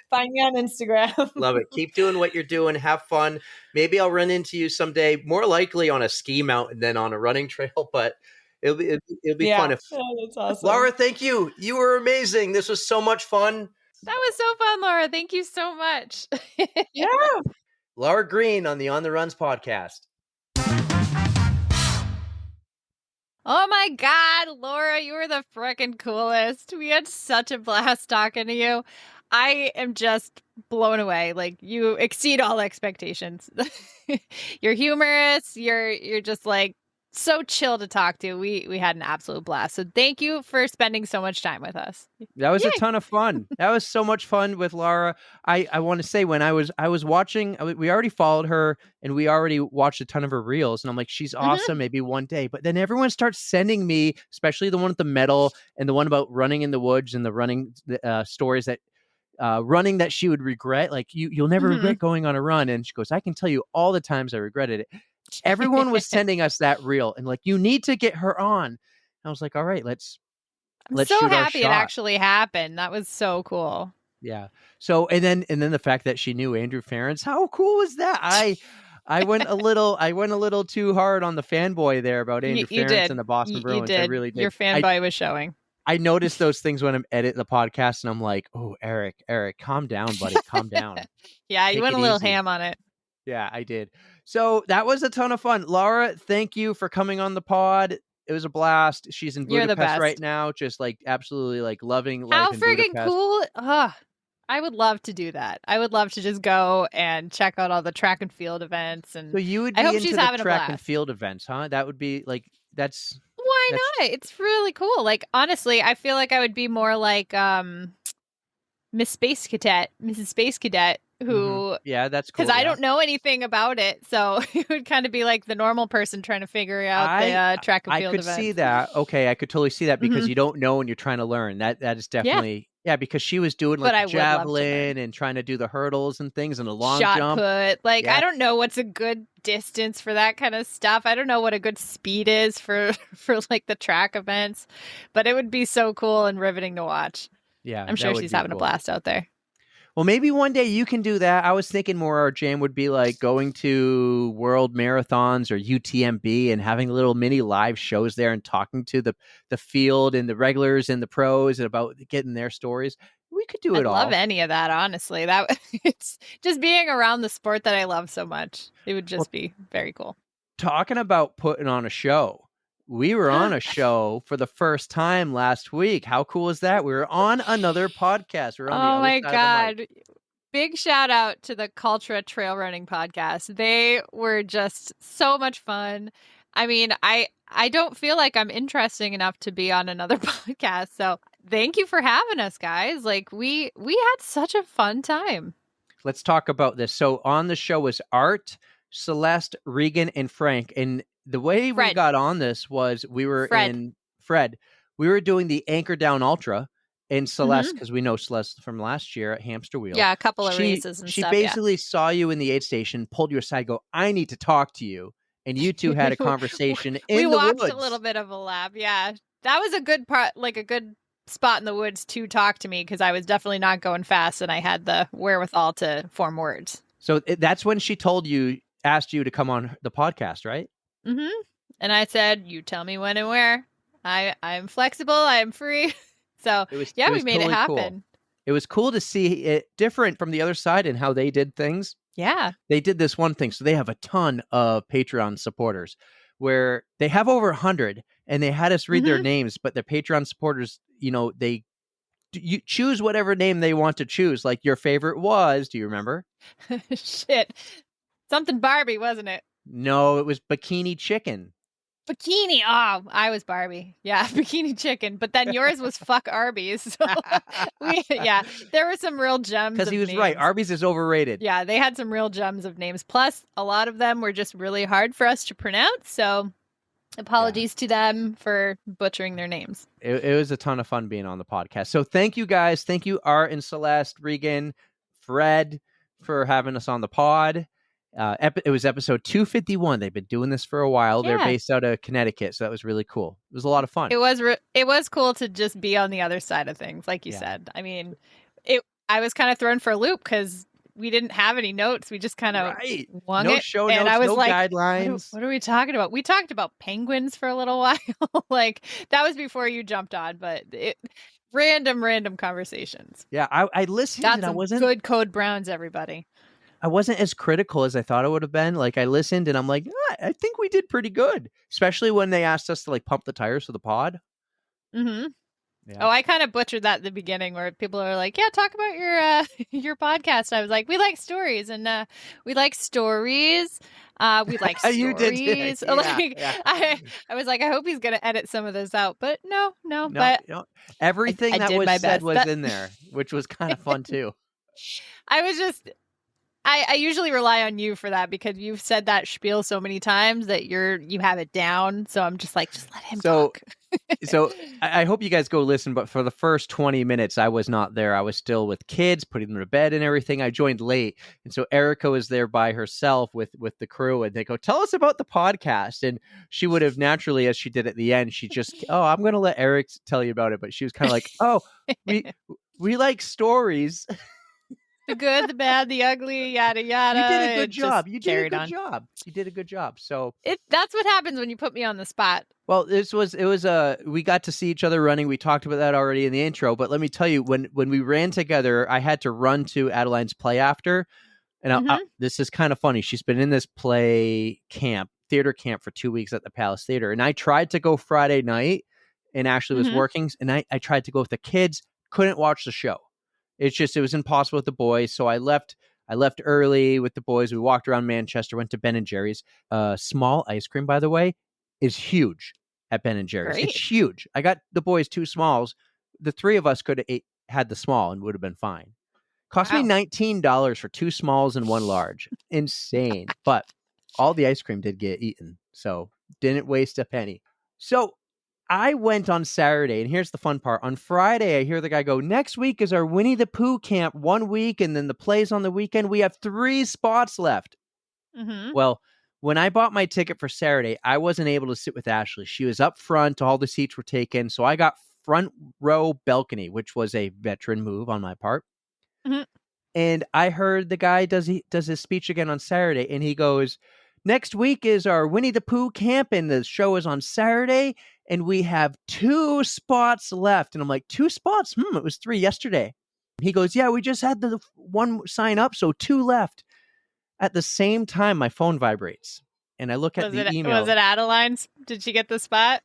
Find me on Instagram. Love it. Keep doing what you're doing. Have fun. Maybe I'll run into you someday, more likely on a ski mountain than on a running trail, but It'll be Yeah. fun. That's awesome. Laura, thank you. You were amazing. This was so much fun. That was so fun, Laura. Thank you so much. Yeah. Laura Green on the On the Runs podcast. Oh my God, Laura, you were the freaking coolest. We had such a blast talking to you. I am just blown away. Like, you exceed all expectations. You're humorous. You're just like so chill to talk to. We had an absolute blast. So thank you for spending so much time with us. That was Yay. a ton of fun. That was so much fun with Laura. I want to say when I was watching, we already followed her and we already watched a ton of her reels, and I'm like, she's awesome. Maybe one day. But then everyone starts sending me, especially the one with the medal and the one about running in the woods and the running stories that running that she would regret. Like, you'll never regret going on a run. And she goes, I can tell you all the times I regretted it. Everyone was sending us that reel and like, you need to get her on. I was like, all right, let's I'm so shoot our happy it shot. actually happened. That was so cool. Yeah. So and then the fact that she knew Andrew Ference, how cool was that? I went a little too hard on the fanboy there about Andrew You Ference did. and the Boston You Bruins. did. I really did. Your fanboy was showing. I noticed those things when I'm edit the podcast, and I'm like, oh, Eric, calm down, buddy, calm down. Yeah, you Take went it a little easy. ham on it. Yeah, I did. So that was a ton of fun. Laura, thank you for coming on the pod. It was a blast. She's in You're the Budapest right best. now, just like absolutely like loving life How in friggin' Budapest. cool. I would love to do that. I would love to just go and check out all the track and field events. And So you would I be hope into she's the having a track and blast. field events, huh? That would be like Why that's- not? It's really cool. Like, honestly, I feel like I would be more like Mrs. Space Cadet, who yeah, that's cool. because I yeah. don't know anything about it, so it would kind of be like the normal person trying to figure out the track and I field could events. see that. Okay, I could totally see that because you don't know and you're trying to learn. That is definitely because she was doing But I like would love to javelin and trying to do the hurdles and things and a long Shot jump. put. Like, Yeah. I don't know what's a good distance for that kind of stuff. I don't know what a good speed is for like the track events, but it would be so cool and riveting to watch. Yeah, I'm that sure would she's be having a cool. blast out there. Well, maybe one day you can do that. I was thinking more our jam would be like going to world marathons or UTMB and having little mini live shows there and talking to the field and the regulars and the pros and about getting their stories. We could do it I'd all. love any of that, honestly. That it's just being around the sport that I love so much. It would just be very cool. Talking about putting on a show. We were on a show for the first time last week. How cool is that? We were on another podcast. We were on the Oh other my side of the mic. God. Big shout out to the Cultra Trail Running Podcast. They were just so much fun. I mean, I don't feel like I'm interesting enough to be on another podcast. So thank you for having us, guys. Like, we had such a fun time. Let's talk about this. So on the show was Art, Celeste, Regan, and Frank. And the way we Fred. got on this was we were Fred. Fred. We were doing the Anchor Down Ultra and Celeste, because we know Celeste from last year at Hamster Wheel. Yeah, a couple of races and she stuff. basically saw you in the aid station, pulled you aside, go, I need to talk to you. And you two had a conversation in we the walked woods. a little bit of a lap. Yeah, that was a good part, like a good spot in the woods to talk to me, because I was definitely not going fast and I had the wherewithal to form words. So that's when she asked you to come on the podcast, right? Mm-hmm. And I said, you tell me when and where. I'm flexible. I'm free. So We made it totally happen. Cool. It was cool to see it different from the other side and how they did things. Yeah. They did this one thing. So they have a ton of Patreon supporters where they have over 100, and they had us read their names, but the Patreon supporters, you choose whatever name they want to choose. Like your favorite was, do you remember? Shit. Something Barbie, wasn't it? No, it was Bikini Chicken. Bikini. Oh, I was Barbie. Yeah, Bikini Chicken. But then yours was fuck Arby's. So there were some real gems. Because he was right. Arby's is overrated. Yeah, they had some real gems of names. Plus, a lot of them were just really hard for us to pronounce. So apologies to them for butchering their names. It was a ton of fun being on the podcast. So thank you guys. Thank you, Art and Celeste, Regan, Fred, for having us on the pod. It was episode 251. They've been doing this for a while. Yeah. They're based out of Connecticut, so that was really cool. It was a lot of fun. It was cool to just be on the other side of things, like you said. I mean, I was kind of thrown for a loop because we didn't have any notes. We just kind of Right. wung No it. show And notes, I was no like, guidelines. what are we talking about? We talked about penguins for a little while. Like that was before you jumped on, but random conversations. Yeah, I listened Got and some good Code Browns, everybody. I wasn't as critical as I thought it would have been. Like I listened and I'm like, I think we did pretty good, especially when they asked us to like pump the tires for the pod. Mm-hmm. Yeah. Oh, I kind of butchered that at the beginning where people are like, yeah, talk about your your podcast. I was like, we like stories and we like stories. We like stories. You did. Yeah, like yeah. I was like, I hope he's going to edit some of those out. But no, but everything I that did was my said best. was in there, which was kind of fun too. I was just I usually rely on you for that because you've said that spiel so many times that you have it down. So I'm just like, just let him talk. So I hope you guys go listen, but for the first 20 minutes, I was not there. I was still with kids, putting them to bed and everything. I joined late. And so Erika was there by herself with the crew, and they go, tell us about the podcast. And she would have naturally, as she did at the end, she just, I'm going to let Eric tell you about it. But she was kind of like, we like stories. The good, the bad, the ugly, yada yada. You did a good job. You did a good job. So that's what happens when you put me on the spot. Well, it was we got to see each other running. We talked about that already in the intro, but let me tell you, when we ran together, I had to run to Adeline's play after. And this is kind of funny. She's been in this theater camp for 2 weeks at the Palace Theater. And I tried to go Friday night and Ashley was working. And I tried to go with the kids, couldn't watch the show. It was impossible with the boys. So I left early with the boys. We walked around Manchester, went to Ben and Jerry's. Small ice cream, by the way, is huge at Ben and Jerry's. Great. It's huge. I got the boys 2 smalls. The 3 of us could have had the small and would have been fine. Cost me $19 for 2 smalls and 1 large. Insane. But all the ice cream did get eaten. So didn't waste a penny. So I went on Saturday, and here's the fun part. On Friday, I hear the guy go, next week is our Winnie the Pooh camp 1 week, and then the plays on the weekend. We have 3 spots left. Mm-hmm. Well, when I bought my ticket for Saturday, I wasn't able to sit with Ashley. She was up front. All the seats were taken. So I got front row balcony, which was a veteran move on my part. Mm-hmm. And I heard the guy does his speech again on Saturday, and he goes, next week is our Winnie the Pooh camp, and the show is on Saturday, and we have 2 spots left. And I'm like, 2 spots? It was 3 yesterday. He goes, yeah, we just had the 1 sign up, so 2 left. At the same time, my phone vibrates, and I look at the email. Was it Adeline's? Did she get the spot?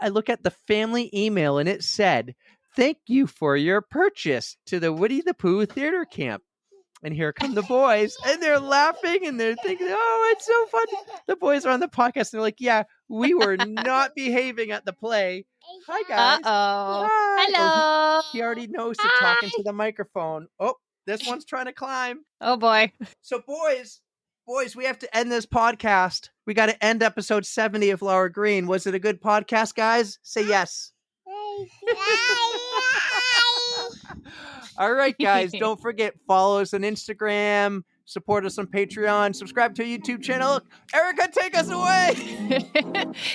I look at the family email, and it said, thank you for your purchase to the Winnie the Pooh theater camp. And here come the boys, and they're laughing, and they're thinking, oh, it's so fun. The boys are on the podcast, and they're like, yeah, we were not behaving at the play. Hi, guys. Uh-oh. Hi. Hello. Oh, he already knows to talk into the microphone. Oh, this one's trying to climb. Oh, boy. So, boys, we have to end this podcast. We got to end episode 70 of Laura Green. Was it a good podcast, guys? Say yes. All right, guys, don't forget, follow us on Instagram, support us on Patreon, subscribe to our YouTube channel. Erika, take us away.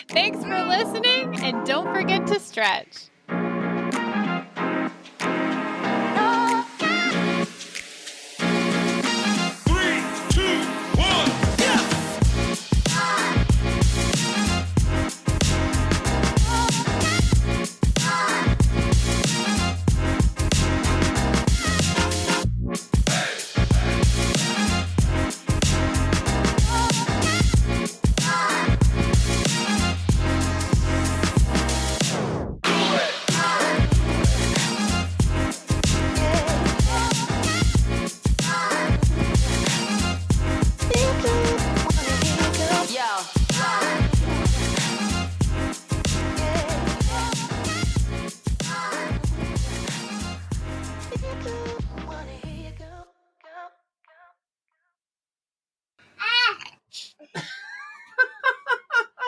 Thanks for listening, and don't forget to stretch. 3, 2, 1, go!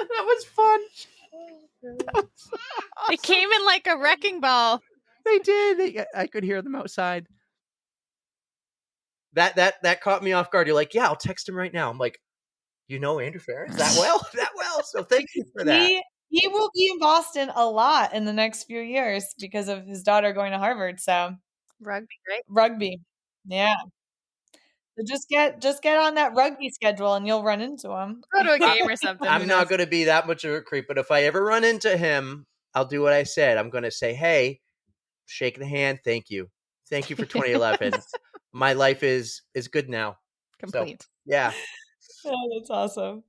That was fun. It came in like a wrecking ball. They did. I could hear them outside. That caught me off guard. You're like, yeah, I'll text him right now. I'm like, you know Andrew Ferris that well? That well. So thank you for that. He will be in Boston a lot in the next few years because of his daughter going to Harvard. So Rugby, right? rugby. Yeah. So just get on that rugby schedule and you'll run into him. Go to a game or something. I'm not going to be that much of a creep, but if I ever run into him, I'll do what I said. I'm going to say, hey, shake the hand. Thank you. Thank you for 2011. My life is good now. Complete. So, yeah. Oh, that's awesome.